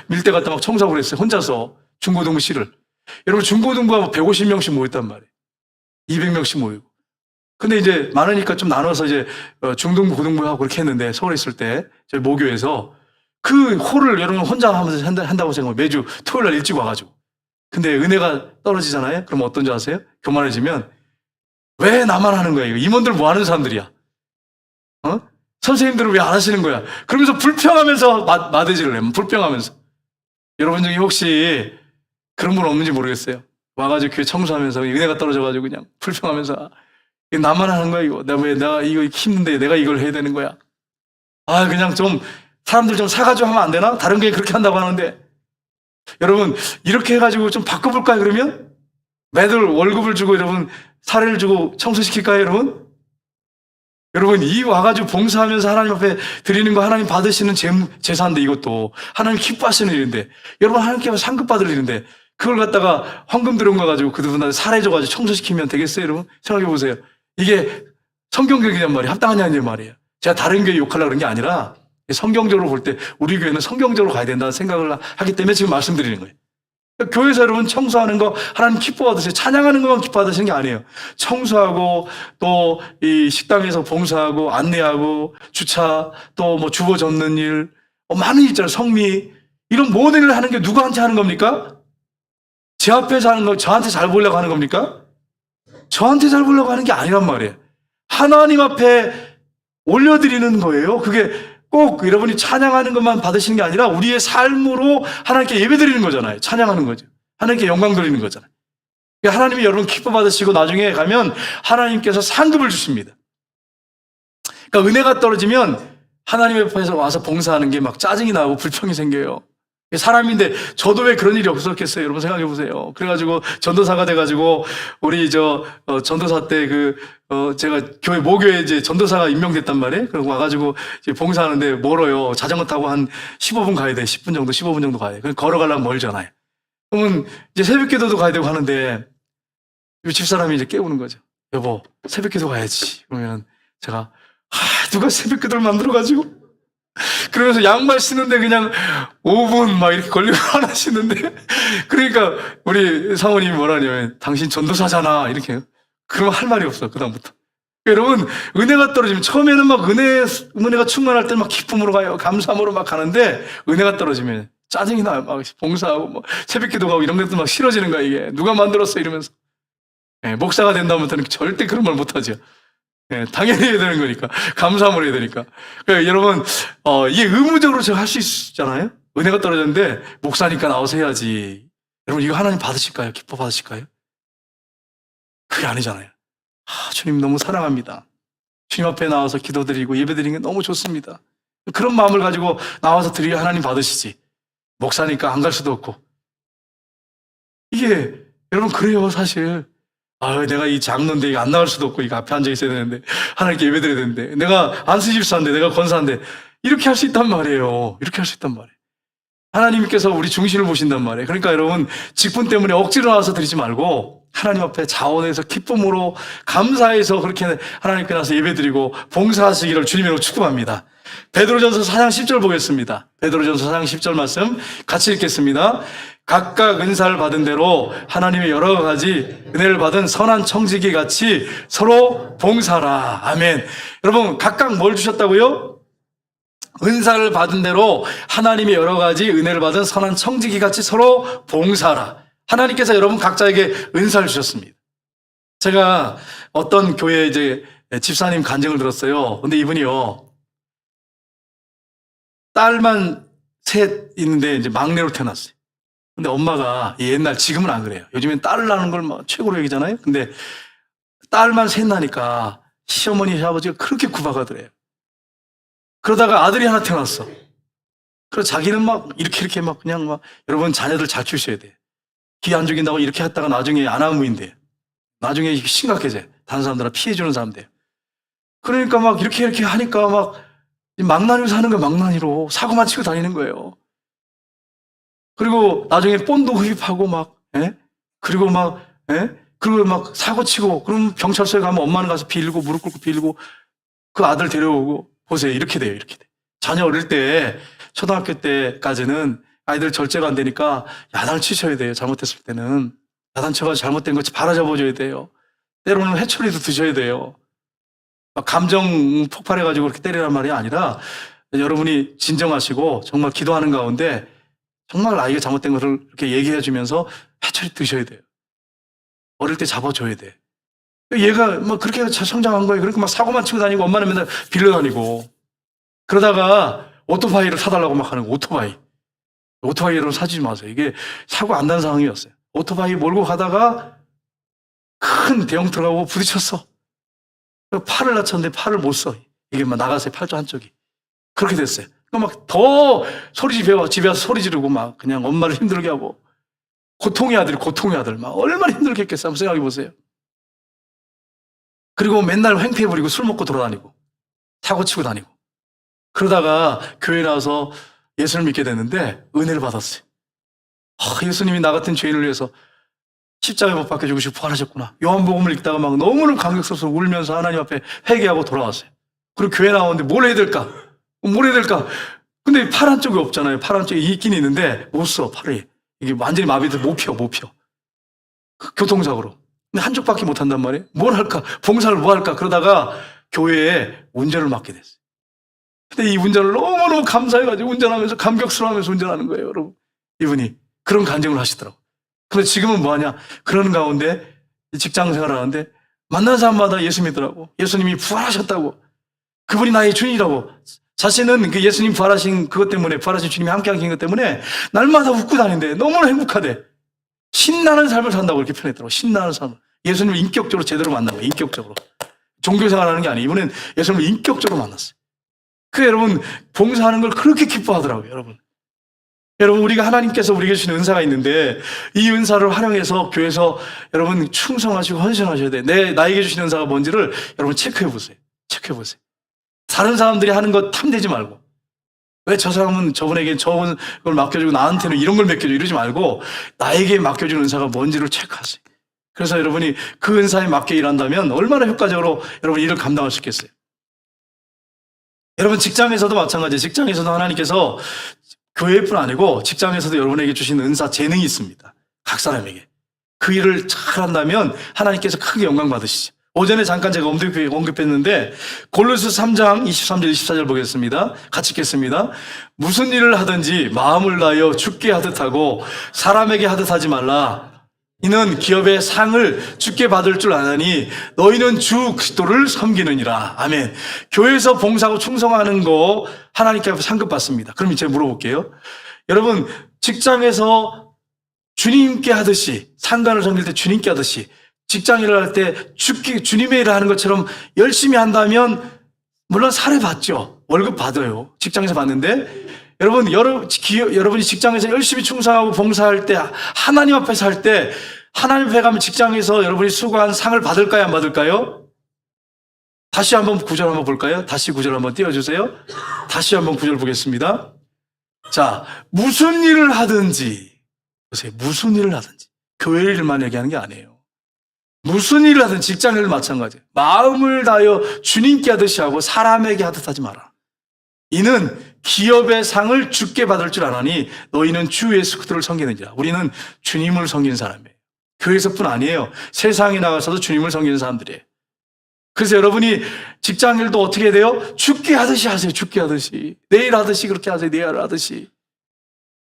밀대 갖다 막 청소하고 그랬어요. 혼자서 중고등부실을. 여러분 중고등부가 150명씩 모였단 말이에요. 200명씩 모이고. 근데 이제 많으니까 좀 나눠서 이제 중등부, 고등부하고 그렇게 했는데, 서울에 있을 때 저희 모교에서 그 홀을 여러분 혼자 하면서 한다고 생각하면 매주 토요일 날 일찍 와가지고. 근데 은혜가 떨어지잖아요? 그럼 어떤 줄 아세요? 교만해지면 왜 나만 하는 거야? 이거 임원들 뭐 하는 사람들이야? 선생님들은 왜 안 하시는 거야? 그러면서 불평하면서 마대질을 해요. 불평하면서. 여러분 중에 혹시 그런 분 없는지 모르겠어요. 와가지고 교회 청소하면서 은혜가 떨어져가지고 그냥 불평하면서 이거 나만 하는 거야 이거. 내가 이거 힘든데 내가 이걸 해야 되는 거야. 그냥 좀 사람들 좀 사가지고 하면 안 되나? 다른 교회 그렇게 한다고 하는데. 여러분 이렇게 해가지고 좀 바꿔볼까요 그러면? 매달 월급을 주고 여러분 사례를 주고 청소시킬까요 여러분? 여러분 이 와가지고 봉사하면서 하나님 앞에 드리는 거 하나님 받으시는 제사인데, 이것도 하나님 기뻐하시는 일인데, 여러분 하나님께 상급 받을 일인데 그걸 갖다가 헌금 들어온 거 가지고 그분한테 사례 줘가지고 청소시키면 되겠어요 여러분? 생각해 보세요. 이게 성경적이란 말이에요. 합당하냐는 말이에요. 제가 다른 교회 욕하려고 그런 게 아니라 성경적으로 볼 때 우리 교회는 성경적으로 가야 된다는 생각을 하기 때문에 지금 말씀드리는 거예요. 교회에서 여러분 청소하는 거 하나님 기뻐하듯이 찬양하는 것만 기뻐하시는 게 아니에요. 청소하고 또 이 식당에서 봉사하고 안내하고 주차 또 뭐 주보 접는 일 많은 일 있잖아요. 성미 이런 모든 일을 하는 게 누구한테 하는 겁니까? 제 앞에서 하는 거 저한테 잘 보려고 하는 겁니까? 저한테 잘 보려고 하는 게 아니란 말이에요. 하나님 앞에 올려드리는 거예요. 그게 꼭 여러분이 찬양하는 것만 받으시는 게 아니라 우리의 삶으로 하나님께 예배드리는 거잖아요. 찬양하는 거죠. 하나님께 영광 돌리는 거잖아요. 하나님이 여러분 기뻐 받으시고 나중에 가면 하나님께서 상급을 주십니다. 그러니까 은혜가 떨어지면 하나님 앞에서 와서 봉사하는 게 막 짜증이 나고 불평이 생겨요. 사람인데 저도 왜 그런 일이 없었겠어요? 여러분 생각해 보세요. 그래가지고 전도사가 돼가지고 우리 전도사 때 제가 교회 모교에 이제 전도사가 임명됐단 말이에요. 그리고 와가지고 이제 봉사하는데 멀어요. 자전거 타고 한 15분 가야 돼. 10분 정도, 15분 정도 가야 돼. 그럼 걸어가려면 멀잖아요. 그러면 이제 새벽기도도 가야 되고 하는데 이 집사람이 이제 깨우는 거죠. 여보, 새벽기도 가야지. 그러면 제가 누가 새벽기도를 만들어가지고 그러면서 양말 신는데 그냥 5분 막 이렇게 걸리고 하나 신는데, 그러니까 우리 사모님이 뭐라냐면 당신 전도사잖아 이렇게 해요. 그러면 할 말이 없어 그다음부터. 여러분 은혜가 떨어지면 처음에는 막 은혜가 충만할 때 막 기쁨으로 가요. 감사함으로 막 가는데 은혜가 떨어지면 짜증이 나요. 막 봉사하고 뭐 새벽기도 가고 이런 것도 막 싫어지는 거야. 이게 누가 만들었어 이러면서. 목사가 된다면서는 절대 그런 말 못하죠. 당연히 해야 되는 거니까. 감사함을 해야 되니까. 그러니까 여러분, 이게 의무적으로 제가 할 수 있잖아요? 은혜가 떨어졌는데, 목사니까 나와서 해야지. 여러분, 이거 하나님 받으실까요? 기뻐 받으실까요? 그게 아니잖아요. 주님 너무 사랑합니다. 주님 앞에 나와서 기도드리고 예배드리는 게 너무 좋습니다. 그런 마음을 가지고 나와서 드리야 하나님 받으시지. 목사니까 안 갈 수도 없고. 이게, 여러분, 그래요, 사실. 내가 이 장로인데 안 나갈 수도 없고 이거 앞에 앉아 있어야 되는데 하나님께 예배드려야 되는데 내가 안수집사인데 내가 권사인데 이렇게 할 수 있단 말이에요. 이렇게 할 수 있단 말이에요. 하나님께서 우리 중심을 보신단 말이에요. 그러니까 여러분, 직분 때문에 억지로 나와서 드리지 말고 하나님 앞에 자원해서 기쁨으로 감사해서 그렇게 하나님께 나서 예배드리고 봉사하시기를 주님으로 축복합니다. 베드로전서 4장 10절 보겠습니다. 베드로전서 4장 10절 말씀 같이 읽겠습니다. 각각 은사를 받은 대로 하나님의 여러 가지 은혜를 받은 선한 청지기 같이 서로 봉사라. 아멘. 여러분, 각각 뭘 주셨다고요? 은사를 받은 대로 하나님의 여러 가지 은혜를 받은 선한 청지기 같이 서로 봉사라. 하나님께서 여러분 각자에게 은사를 주셨습니다. 제가 어떤 교회 이제 집사님 간증을 들었어요. 근데 이분이요, 딸만 셋 있는데 이제 막내로 태어났어요. 근데 엄마가 옛날, 지금은 안 그래요. 요즘엔 딸을 낳는 걸 뭐 최고로 얘기잖아요. 근데 딸만 셋 나니까 시어머니, 시아버지가 그렇게 구박하더래요. 그러다가 아들이 하나 태어났어. 그래서 자기는 막 이렇게 막 그냥 막, 여러분 자녀들 잘 키우셔야 돼. 기 안 죽인다고 이렇게 했다가 나중에 아나무인데 나중에 심각해져. 다른 사람들은 피해주는 사람 돼요. 그러니까 막 이렇게 하니까 막 망나니로 사는 거예요. 망나니로 사고만 치고 다니는 거예요. 그리고 나중에 본도 흡입하고 막, 예? 그리고 막, 예? 그리고 막 사고 치고, 그럼 경찰서에 가면 엄마는 가서 빌고 무릎 꿇고 빌고 그 아들 데려오고. 보세요. 이렇게 돼요. 이렇게 돼. 자녀 어릴 때, 초등학교 때까지는 아이들 절제가 안 되니까 야단을 치셔야 돼요. 잘못했을 때는. 야단 쳐가지고 잘못된 거 바로잡아줘야 돼요. 때로는 회초리도 드셔야 돼요. 막 감정 폭발해가지고 그렇게 때리란 말이 아니라 여러분이 진정하시고 정말 기도하는 가운데 정말 아이가 잘못된 것을 이렇게 얘기해 주면서 회초리 드셔야 돼요. 어릴 때 잡아줘야 돼. 얘가 막 그렇게 성장한 거예요. 그러니까 막 사고만 치고 다니고 엄마는 맨날 빌려다니고. 그러다가 오토바이를 사달라고 막 하는 거, 오토바이. 오토바이 여러분 사주지 마세요. 이게 사고 안 난 상황이었어요. 오토바이 몰고 가다가 큰 대형 트럭하고 부딪혔어. 팔을 다쳤는데 팔을 못 써. 이게 막 나갔어요. 팔쪽 한쪽이. 그렇게 됐어요. 막 더 집에 와서 소리 지르고 막 그냥 엄마를 힘들게 하고. 고통의 아들. 막 얼마나 힘들게 했겠어요. 한번 생각해 보세요. 그리고 맨날 횡패해 부리고 술 먹고 돌아다니고 사고 치고 다니고. 그러다가 교회 나와서 예수를 믿게 됐는데 은혜를 받았어요. 예수님이 나 같은 죄인을 위해서 십자가에 못 박혀 죽으시고 부활하셨구나. 요한복음을 읽다가 막 너무너무 감격스러워서 울면서 하나님 앞에 회개하고 돌아왔어요. 그리고 교회 나오는데 뭘 해야 될까? 근데 팔 한쪽이 없잖아요. 팔 한쪽이 있긴 있는데 못 써, 팔이. 이게 완전히 마비돼서 못 펴. 교통사고로. 근데 한쪽밖에 못 한단 말이에요. 뭘 할까? 봉사를 뭐 할까? 그러다가 교회에 운전을 맡게 됐어요. 근데 이 운전을 너무너무 감사해가지고 운전하면서 감격스러워하면서 운전하는 거예요, 여러분. 이분이 그런 간증을 하시더라고요. 근데 지금은 뭐하냐? 그런 가운데 직장 생활을 하는데 만난 사람마다 예수 믿더라고. 예수님이 부활하셨다고. 그분이 나의 주인이라고. 자신은 그 예수님 부활하신 그것 때문에, 부활하신 주님이 함께 하신 것 때문에 날마다 웃고 다닌대. 너무나 행복하대. 신나는 삶을 산다고 이렇게 표현했더라고. 신나는 삶을. 예수님을 인격적으로 제대로 만나고, 인격적으로. 종교생활하는 게 아니에요. 이번엔 예수님을 인격적으로 만났어요. 그 여러분, 봉사하는 걸 그렇게 기뻐하더라고요, 여러분. 여러분, 우리가 하나님께서 우리에게 주신 은사가 있는데 이 은사를 활용해서 교회에서 여러분 충성하시고 헌신하셔야 돼. 나에게 주신 은사가 뭔지를 여러분 체크해 보세요. 다른 사람들이 하는 거 탐내지 말고, 왜 저 사람은 저분에게 저걸 맡겨주고 나한테는 이런 걸 맡겨줘 이러지 말고 나에게 맡겨준 은사가 뭔지를 체크하세요. 그래서 여러분이 그 은사에 맞게 일한다면 얼마나 효과적으로 여러분 일을 감당할 수 있겠어요. 여러분 직장에서도 마찬가지예요. 직장에서도 하나님께서 교회뿐 아니고 직장에서도 여러분에게 주신 은사, 재능이 있습니다. 각 사람에게. 그 일을 잘 한다면 하나님께서 크게 영광 받으시죠. 오전에 잠깐 제가 언급했는데 골로새 3장 23절 24절 보겠습니다. 같이 읽겠습니다. 무슨 일을 하든지 마음을 다하여 주께 하듯 하고 사람에게 하듯 하지 말라. 이는 기업의 상을 주께 받을 줄 아나니 너희는 주 그리스도를 섬기느니라. 아멘. 교회에서 봉사하고 충성하는 거 하나님께 상급 받습니다. 그럼 이제 물어볼게요. 여러분 직장에서 주님께 하듯이, 상관을 섬길 때 주님께 하듯이, 직장 일을 할 때 주님의 일을 하는 것처럼 열심히 한다면 물론 사례 받죠. 월급 받아요. 직장에서 받는데 여러분이 직장에서 열심히 충성하고 봉사할 때, 하나님 앞에서 할 때, 하나님 앞에 가면 직장에서 여러분이 수고한 상을 받을까요? 안 받을까요? 다시 한번 구절 한번 볼까요? 다시 구절 한번 띄워주세요. 다시 한번 구절 보겠습니다. 자, 무슨 일을 하든지, 보세요. 무슨 일을 하든지. 교회 일만 얘기하는 게 아니에요. 무슨 일을 하든 직장일 마찬가지예요. 마음을 다하여 주님께 하듯이 하고 사람에게 하듯 하지 마라. 이는 기업의 상을 주께 받을 줄 아나니 너희는 주 예수 그리스도를 섬기는지라. 우리는 주님을 섬기는 사람이에요. 교회에서뿐 아니에요. 세상에 나가서도 주님을 섬기는 사람들이에요. 그래서 여러분이 직장일도 어떻게 해야 돼요? 주께 하듯이 하세요. 주께 하듯이. 내일 하듯이 그렇게 하세요. 내일 하듯이.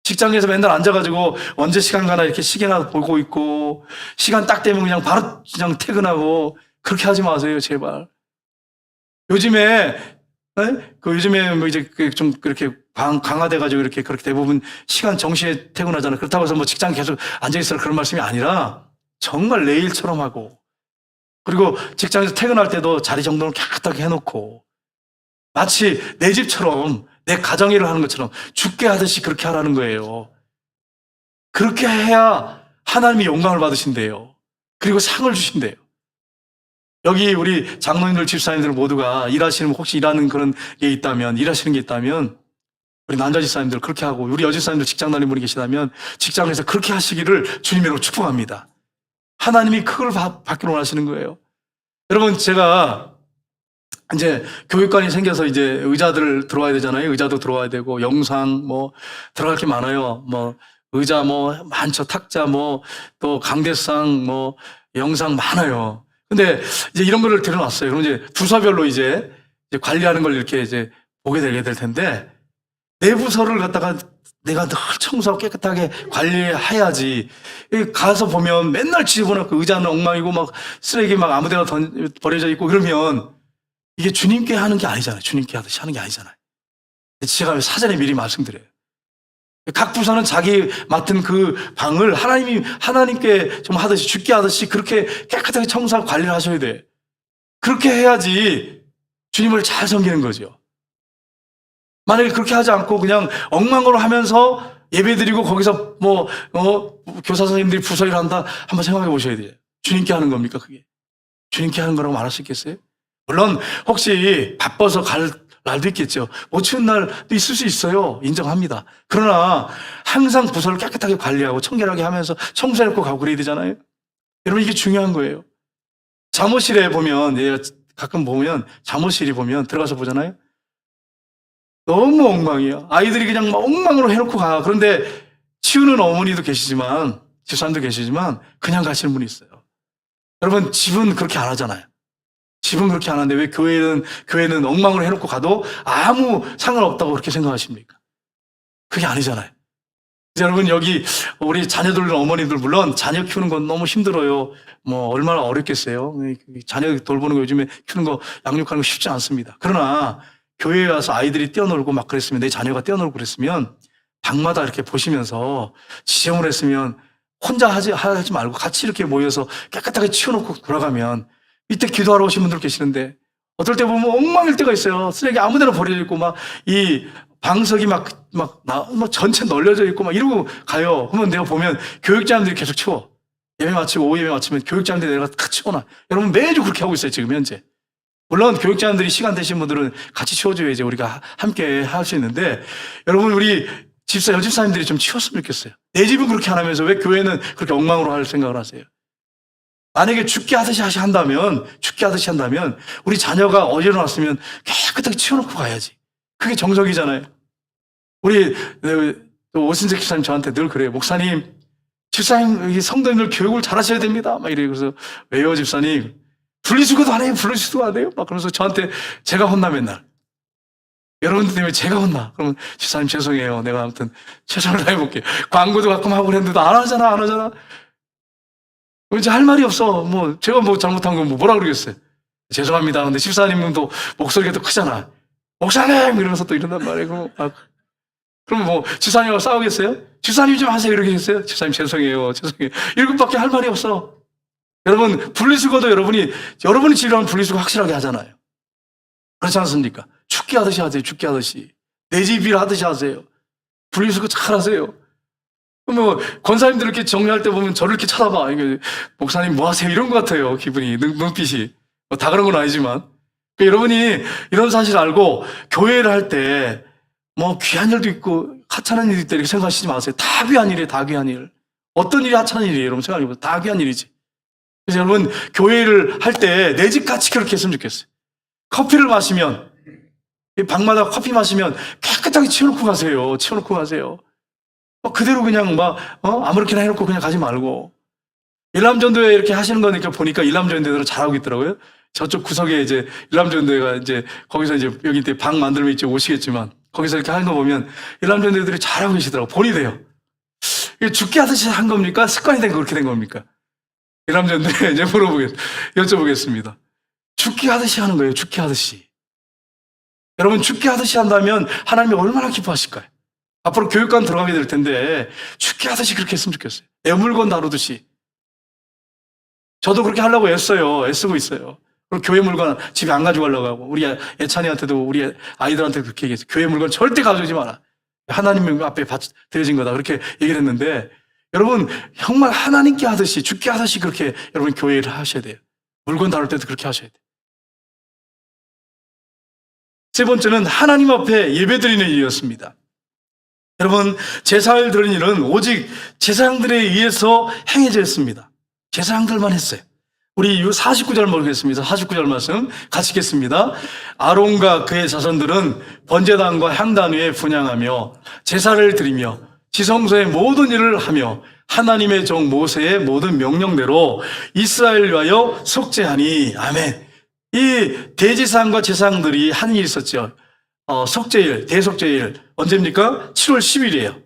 직장에서 맨날 앉아가지고 언제 시간 가나 이렇게 시계나 보고 있고 시간 딱 되면 그냥 바로 그냥 퇴근하고 그렇게 하지 마세요. 제발. 요즘에 요즘에 뭐 이제 좀 그렇게 강화돼가지고 이렇게 그렇게 대부분 시간 정시에 퇴근하잖아요. 그렇다고 해서 뭐 직장 계속 앉아있으라 그런 말씀이 아니라 정말 내일처럼 하고 그리고 직장에서 퇴근할 때도 자리 정돈을 깨끗하게 해놓고 마치 내 집처럼 내 가정일을 하는 것처럼 죽게 하듯이 그렇게 하라는 거예요. 그렇게 해야 하나님이 영광을 받으신대요. 그리고 상을 주신대요. 여기 우리 장로님들, 집사님들 모두가 일하시는, 혹시 일하는 그런 게 있다면, 일하시는 게 있다면, 우리 남자 집사님들 그렇게 하고, 우리 여자 집사님들 직장 다니는 분이 계시다면, 직장에서 그렇게 하시기를 주님으로 축복합니다. 하나님이 그걸 받기를 원하시는 거예요. 여러분, 제가 이제 교육관이 생겨서 이제 의자들 들어와야 되잖아요. 의자도 들어와야 되고, 영상 뭐, 들어갈 게 많아요. 뭐, 의자 뭐, 많죠. 탁자 뭐, 또 강대상 뭐, 영상 많아요. 근데 이제 이런 거를 들여놨어요. 그럼 이제 부서별로 이제 관리하는 걸 이렇게 이제 보게 되게 될 텐데, 내 부서를 갖다가 내가 늘 청소하고 깨끗하게 관리해야지. 가서 보면 맨날 지저분하고 의자는 엉망이고 막 쓰레기 막 아무 데나 버려져 있고 그러면 이게 주님께 하는 게 아니잖아요. 주님께 하듯이 하는 게 아니잖아요. 제가 사전에 미리 말씀드려요. 각 부서는 자기 맡은 그 방을 하나님께 좀 하듯이, 주께 하듯이 그렇게 깨끗하게 청소하고 관리를 하셔야 돼. 그렇게 해야지 주님을 잘 섬기는 거죠. 만약에 그렇게 하지 않고 그냥 엉망으로 하면서 예배 드리고 거기서 교사 선생님들이 부서 일을 한다, 한번 생각해 보셔야 돼요. 주님께 하는 겁니까, 그게? 주님께 하는 거라고 말할 수 있겠어요? 물론, 혹시 바빠서 갈 날도 있겠죠. 못 치는 날도 있을 수 있어요. 인정합니다. 그러나 항상 부서를 깨끗하게 관리하고 청결하게 하면서 청소해놓고 가고 그래야 되잖아요. 여러분, 이게 중요한 거예요. 잠옷실에 보면, 가끔 보면 잠옷실이 보면 들어가서 보잖아요. 너무 엉망이에요. 아이들이 그냥 막 엉망으로 해놓고 가. 그런데 치우는 어머니도 계시지만, 집사님도 계시지만 그냥 가시는 분이 있어요. 여러분, 집은 그렇게 안 하잖아요. 집은 그렇게 안 하는데 왜 교회는 엉망으로 해놓고 가도 아무 상관없다고 그렇게 생각하십니까? 그게 아니잖아요. 여러분, 여기 우리 자녀들, 어머니들, 물론 자녀 키우는 건 너무 힘들어요. 뭐 얼마나 어렵겠어요. 자녀 돌보는 거, 요즘에 키우는 거, 양육하는 거 쉽지 않습니다. 그러나 교회에 와서 아이들이 뛰어놀고 막 그랬으면, 내 자녀가 뛰어놀고 그랬으면 방마다 이렇게 보시면서 지저분했으면 혼자 하지 말고 같이 이렇게 모여서 깨끗하게 치워놓고 돌아가면, 이때 기도하러 오신 분들 계시는데 어떨 때 보면 엉망일 때가 있어요. 쓰레기 아무 데나 버려져 있고 막 이 방석이 막 전체 널려져 있고 막 이러고 가요. 그러면 내가 보면 교육자님들이 계속 치워. 예배 마치고 오후 예배 마치면 교육자님들이 내가 다 치워놔. 여러분, 매주 그렇게 하고 있어요, 지금 현재. 물론 교육자님들이 시간 되신 분들은 같이 치워줘야지 우리가 함께 할 수 있는데, 여러분, 우리 여집사님들이 좀 치웠으면 좋겠어요. 내 집은 그렇게 안 하면서 왜 교회는 그렇게 엉망으로 할 생각을 하세요? 만약에 죽게 하듯이 한다면, 우리 자녀가 어제 일어났으면 깨끗하게 치워놓고 가야지. 그게 정석이잖아요. 우리 오신재 집사님 저한테 늘 그래요. 목사님, 집사님, 성도님들 교육을 잘 하셔야 됩니다. 막 이래요. 그래서 왜요, 집사님? 분리수거도 안 해요. 분리수거도 안 해요. 막 그러면서 저한테 제가 혼나, 맨날. 여러분들 때문에 제가 혼나. 그러면 집사님 죄송해요. 내가 아무튼 최선을 다해볼게요. 광고도 가끔 하고 그랬는데도 안 하잖아. 이제 할 말이 없어. 제가 잘못한 건 뭐라 그러겠어요. 죄송합니다. 근데 집사님은 또 목소리가 또 크잖아. 목사님! 이러면서 또 이런단 말이에요. 그럼 집사님하고 싸우겠어요? 집사님 좀 하세요. 이렇게 했어요? 집사님 죄송해요. 이것밖에 할 말이 없어. 여러분, 분리수거도 여러분이 지루하면 분리수거 확실하게 하잖아요. 그렇지 않습니까? 죽게 하듯이 하세요. 죽게 하듯이. 내 집 일 하듯이 하세요. 분리수거 잘 하세요. 권사님들 이렇게 정리할 때 보면 저를 이렇게 쳐다봐. 목사님 뭐 하세요? 이런 것 같아요. 기분이, 눈빛이. 다 그런 건 아니지만. 여러분이 이런 사실 알고 교회를 할 때 뭐 귀한 일도 있고 하찮은 일도 있다 이렇게 생각하시지 마세요. 다 귀한 일이에요. 다 귀한 일. 어떤 일이 하찮은 일이에요? 여러분 생각해보세요. 다 귀한 일이지. 그래서 여러분 교회를 할 때 내 집 같이 그렇게 했으면 좋겠어요. 커피를 마시면 방마다 커피 마시면 깨끗하게 치워놓고 가세요. 치워놓고 가세요. 그대로 그냥 아무렇게나 해놓고 그냥 가지 말고. 일남전도회 이렇게 하시는 거니까 보니까 일남전도회들은 잘하고 있더라고요. 저쪽 구석에 이제 일남전도회가 이제 거기서 이제 여기 이제 방 만들면 이제 오시겠지만 거기서 이렇게 하는 거 보면 일남전도회들이 잘하고 계시더라고. 본이 돼요. 이게 죽게 하듯이 한 겁니까? 습관이 된 그렇게 된 겁니까? 일남전도회 이제 여쭤보겠습니다. 죽게 하듯이 하는 거예요. 죽게 하듯이. 여러분 죽게 하듯이 한다면 하나님이 얼마나 기뻐하실까요? 앞으로 교육관 들어가게 될 텐데 죽게 하듯이 그렇게 했으면 좋겠어요. 내 물건 다루듯이. 저도 그렇게 하려고 애쓰고 있어요. 그리고 교회 물건 집에 안 가져가려고 하고 우리 애찬이한테도 우리 아이들한테도 그렇게 얘기했어요. 교회 물건 절대 가져오지 마라. 하나님 앞에 드려진 거다. 그렇게 얘기를 했는데 여러분 정말 하나님께 하듯이 죽게 하듯이 그렇게 여러분 교회를 하셔야 돼요. 물건 다룰 때도 그렇게 하셔야 돼요. 세 번째는 하나님 앞에 예배드리는 일이었습니다. 여러분 제사를 드리는 일은 오직 제사장들에 의해서 행해졌습니다. 제사장들만 했어요. 우리 49절 보겠습니다. 49절 말씀 같이 읽겠습니다. 아론과 그의 자손들은 번제단과 향단 위에 분향하며 제사를 드리며 지성소의 모든 일을 하며 하나님의 종 모세의 모든 명령대로 이스라엘을 위하여 속죄하니. 아멘. 이 대제사장과 제사장들이 한 일이 있었죠. 속죄일, 대속죄일 언제입니까? 7월 10일이에요.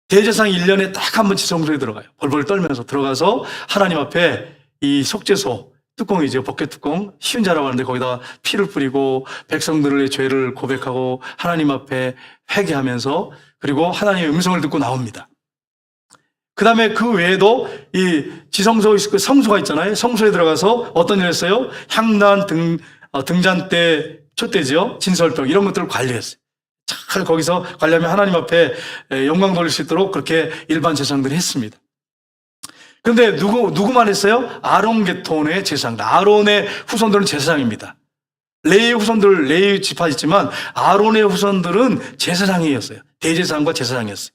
대제사장 1년에 딱 한 번 지성소에 들어가요. 벌벌 떨면서 들어가서 하나님 앞에 이 속죄소 뚜껑이죠. 법궤 뚜껑 쉬운 자라고 하는데 거기다가 피를 뿌리고 백성들의 죄를 고백하고 하나님 앞에 회개하면서 그리고 하나님의 음성을 듣고 나옵니다. 그 다음에 그 외에도 이 지성소 그 성소가 있잖아요. 성소에 들어가서 어떤 일을 했어요? 향단 등잔대 촛대지요. 진설병 이런 것들을 관리했어요. 잘 거기서 관리하면 하나님 앞에 영광 돌릴 수 있도록 그렇게 일반 제사장들이 했습니다. 그런데 누구만 했어요? 아론 계통의 제사장들. 아론의 후손들은 제사장입니다. 레위 후손들, 레위 지파 있지만 아론의 후손들은 제사장이었어요. 대제사장과 제사장이었어요.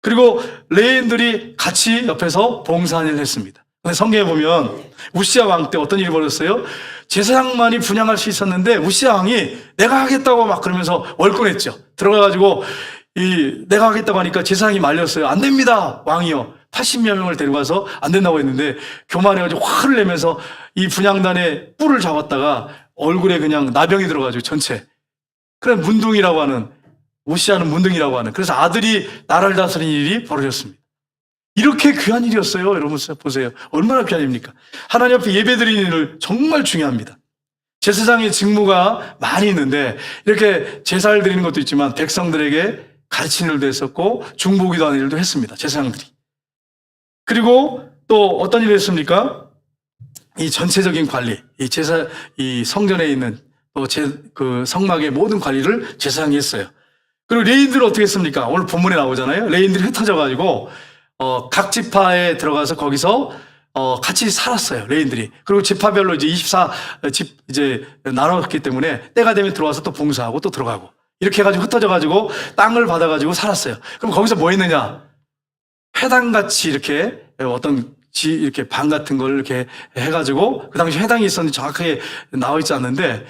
그리고 레위인들이 같이 옆에서 봉사하는 일을 했습니다. 근데 성경에 보면 우시야 왕 때 어떤 일이 벌어졌어요? 제사장만이 분향할 수 있었는데 우시야 왕이 내가 하겠다고 막 그러면서 월권했죠. 들어가가지고 내가 하겠다고 하니까 제사장이 말렸어요. 안 됩니다, 왕이요. 80여 명을 데려가서 안 된다고 했는데 교만해가지고 화를 내면서 이 분향단에 뿔을 잡았다가 얼굴에 그냥 나병이 들어가지고 전체. 그래 문둥이라고 하는, 우시아는 문둥이라고 하는. 그래서 아들이 나라를 다스리는 일이 벌어졌습니다. 이렇게 귀한 일이었어요. 여러분 보세요. 얼마나 귀한 일입니까? 하나님 앞에 예배드리는 일을 정말 중요합니다. 제사장의 직무가 많이 있는데 이렇게 제사를 드리는 것도 있지만 백성들에게 가르치는 일도 했었고 중보기도 하는 일도 했습니다. 제사장들이. 그리고 또 어떤 일을 했습니까? 이 전체적인 관리, 이 성전에 있는 그 성막의 모든 관리를 제사장이 했어요. 그리고 레위인들은 어떻게 했습니까? 오늘 본문에 나오잖아요. 레위인들이 흩어져가지고 각 지파에 들어가서 거기서 같이 살았어요. 레위인들이. 그리고 지파별로 이제 24집 이제 나눴기 때문에 때가 되면 들어와서 또 봉사하고 또 들어가고 이렇게 해가지고 흩어져가지고 땅을 받아가지고 살았어요. 그럼 거기서 뭐 했느냐? 회당같이 이렇게 이렇게 방 같은 걸 이렇게 해가지고 그 당시 회당이 있었는데 정확하게 나와 있지 않는데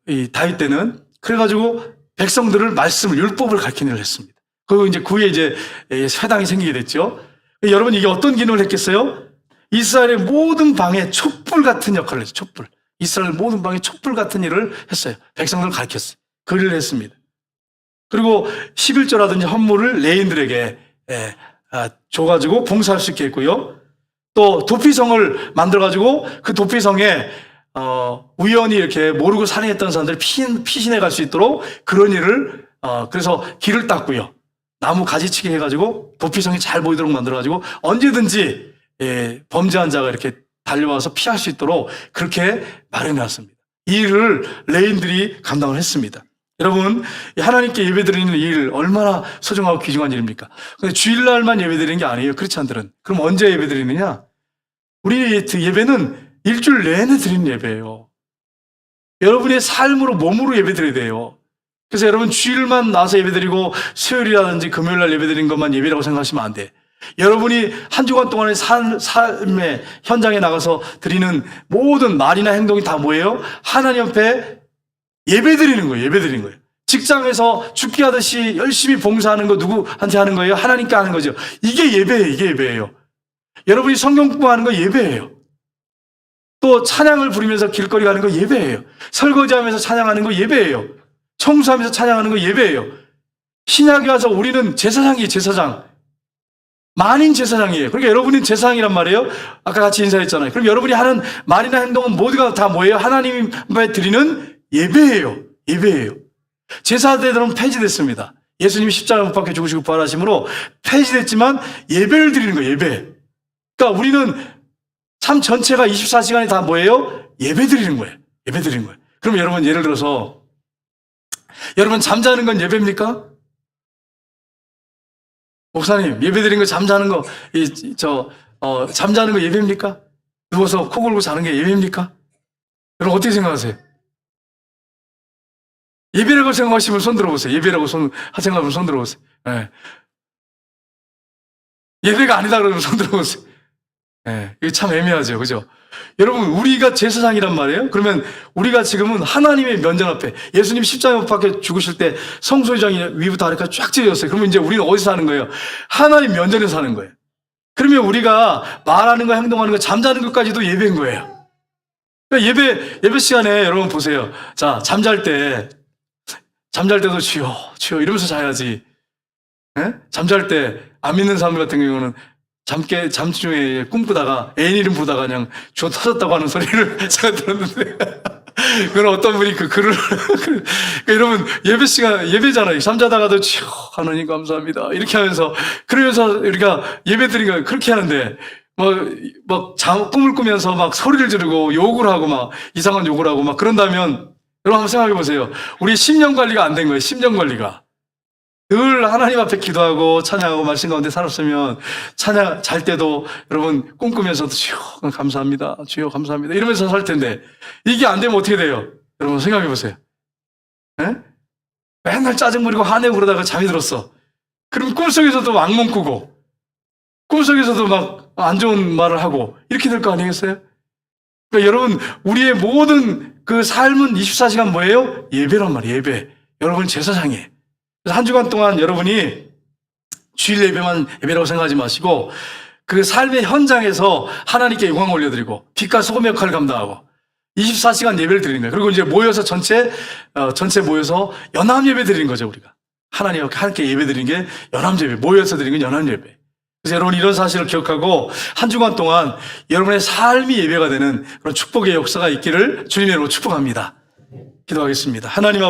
이 다윗 때는 그래가지고 백성들을 말씀을 율법을 가르치는 일을 했습니다. 그리고 이제 그 후에 이제 회당이 생기게 됐죠. 여러분 이게 어떤 기능을 했겠어요? 이스라엘의 모든 방에 촛불 같은 역할을 했어요. 촛불. 이스라엘 모든 방에 촛불 같은 일을 했어요. 백성들을 가르쳤어요. 그 일을 했습니다. 그리고 11조라든지 헌물을 레위인들에게 줘가지고 봉사할 수 있게 했고요. 또 도피성을 만들어가지고 그 도피성에 우연히 이렇게 모르고 살인했던 사람들이 피신해 갈 수 있도록 그런 일을 그래서 길을 닦고요. 나무 가지치기 해가지고 도피성이 잘 보이도록 만들어가지고 언제든지 범죄한 자가 이렇게 달려와서 피할 수 있도록 그렇게 마련해놨습니다. 이 일을 레위인들이 감당을 했습니다. 여러분 하나님께 예배드리는 일 얼마나 소중하고 귀중한 일입니까? 근데 주일날만 예배드리는 게 아니에요. 크리스찬들은. 그럼 언제 예배드리느냐? 우리 예배는 일주일 내내 드리는 예배예요. 여러분의 삶으로 몸으로 예배드려야 돼요. 그래서 여러분 주일만 나와서 예배드리고 수요일이라든지 금요일날 예배드리는 것만 예배라고 생각하시면 안 돼. 여러분이 한 주간 동안의 삶의 현장에 나가서 드리는 모든 말이나 행동이 다 뭐예요? 하나님 앞에 예배드리는 거예요. 예배드리는 거예요. 직장에서 죽기 하듯이 열심히 봉사하는 거 누구한테 하는 거예요? 하나님께 하는 거죠. 이게 예배예요. 이게 예배예요. 여러분이 성경 공부하는 거 예배예요. 또 찬양을 부르면서 길거리 가는 거 예배예요. 설거지하면서 찬양하는 거 예배예요. 청소하면서 찬양하는 거 예배예요. 신약에 와서 우리는 제사장이에요. 제사장. 만인 제사장이에요. 그러니까 여러분은 제사장이란 말이에요. 아까 같이 인사했잖아요. 그럼 여러분이 하는 말이나 행동은 모두가 다 뭐예요? 하나님 앞에 드리는 예배예요. 예배예요. 제사대들은 폐지됐습니다. 예수님이 십자가에 못 박혀 죽으시고 부활하심으로 폐지됐지만 예배를 드리는 거예요. 예배. 그러니까 우리는 삶 전체가 24시간이 다 뭐예요? 예배 드리는 거예요. 예배 드리는 거예요. 그럼 여러분 예를 들어서 여러분 잠자는 건 예배입니까? 목사님 예배 드리는 거 잠자는 거 잠자는 거 예배입니까? 누워서 코 골고 자는 게 예배입니까? 여러분 어떻게 생각하세요? 예배라고 생각하시면 손 들어보세요. 예배라고 생각하면 손 들어보세요. 네. 예배가 아니다 그러면 손 들어보세요. 네. 이게 참 애매하죠. 그죠? 여러분, 우리가 제사장이란 말이에요? 그러면 우리가 지금은 하나님의 면전 앞에 예수님 십자가에 못 박혀 죽으실 때 성소유장이 위부터 아래까지 쫙 찢어졌어요. 그러면 이제 우리는 어디서 사는 거예요? 하나님 면전에서 사는 거예요. 그러면 우리가 말하는 거, 행동하는 거, 잠자는 것까지도 예배인 거예요. 그러니까 예배 시간에 여러분 보세요. 자, 잠잘 때도 주여 이러면서 자야지. 에? 잠잘 때 안 믿는 사람 같은 경우는 잠 중에 꿈꾸다가 애인 이름 보다가 그냥 주어 터졌다고 하는 소리를 제가 들었는데 그건 어떤 분이 그 글을 그러니까 여러분 예배 시간 예배잖아요. 잠자다가도 주여 하나님 감사합니다 이렇게 하면서 그러면서 우리가 예배 드리는 거 그렇게 하는데 꿈을 꾸면서 막 소리를 지르고 욕을 하고 막 이상한 욕을 하고 막 그런다면 여러분 한번 생각해 보세요. 우리 심령 관리가 안 된 거예요. 심령 관리가. 늘 하나님 앞에 기도하고 찬양하고 말씀 가운데 살았으면 찬양 잘 때도 여러분 꿈꾸면서도 주여 감사합니다. 주여 감사합니다. 이러면서 살 텐데 이게 안 되면 어떻게 돼요? 여러분 생각해 보세요. 에? 맨날 짜증 부리고 화내고 그러다가 잠이 들었어. 그럼 꿈속에서도 악몽 꾸고 꿈속에서도 막 안 좋은 말을 하고 이렇게 될 거 아니겠어요? 그러니까 여러분 우리의 모든 그 삶은 24시간 뭐예요? 예배란 말이에요. 예배. 여러분 제사장이에요. 그래서 한 주간 동안 여러분이 주일 예배만 예배라고 생각하지 마시고 그 삶의 현장에서 하나님께 영광 올려드리고 빛과 소금 역할을 감당하고 24시간 예배를 드리는 거예요. 그리고 이제 모여서 전체 모여서 연합 예배 드리는 거죠. 우리가 하나님 함께 예배 드리는 게 연합 예배, 모여서 드리는 게 연합 예배. 그래서 여러분 이런 사실을 기억하고 한 주간 동안 여러분의 삶이 예배가 되는 그런 축복의 역사가 있기를 주님의 이름으로 축복합니다. 기도하겠습니다. 하나님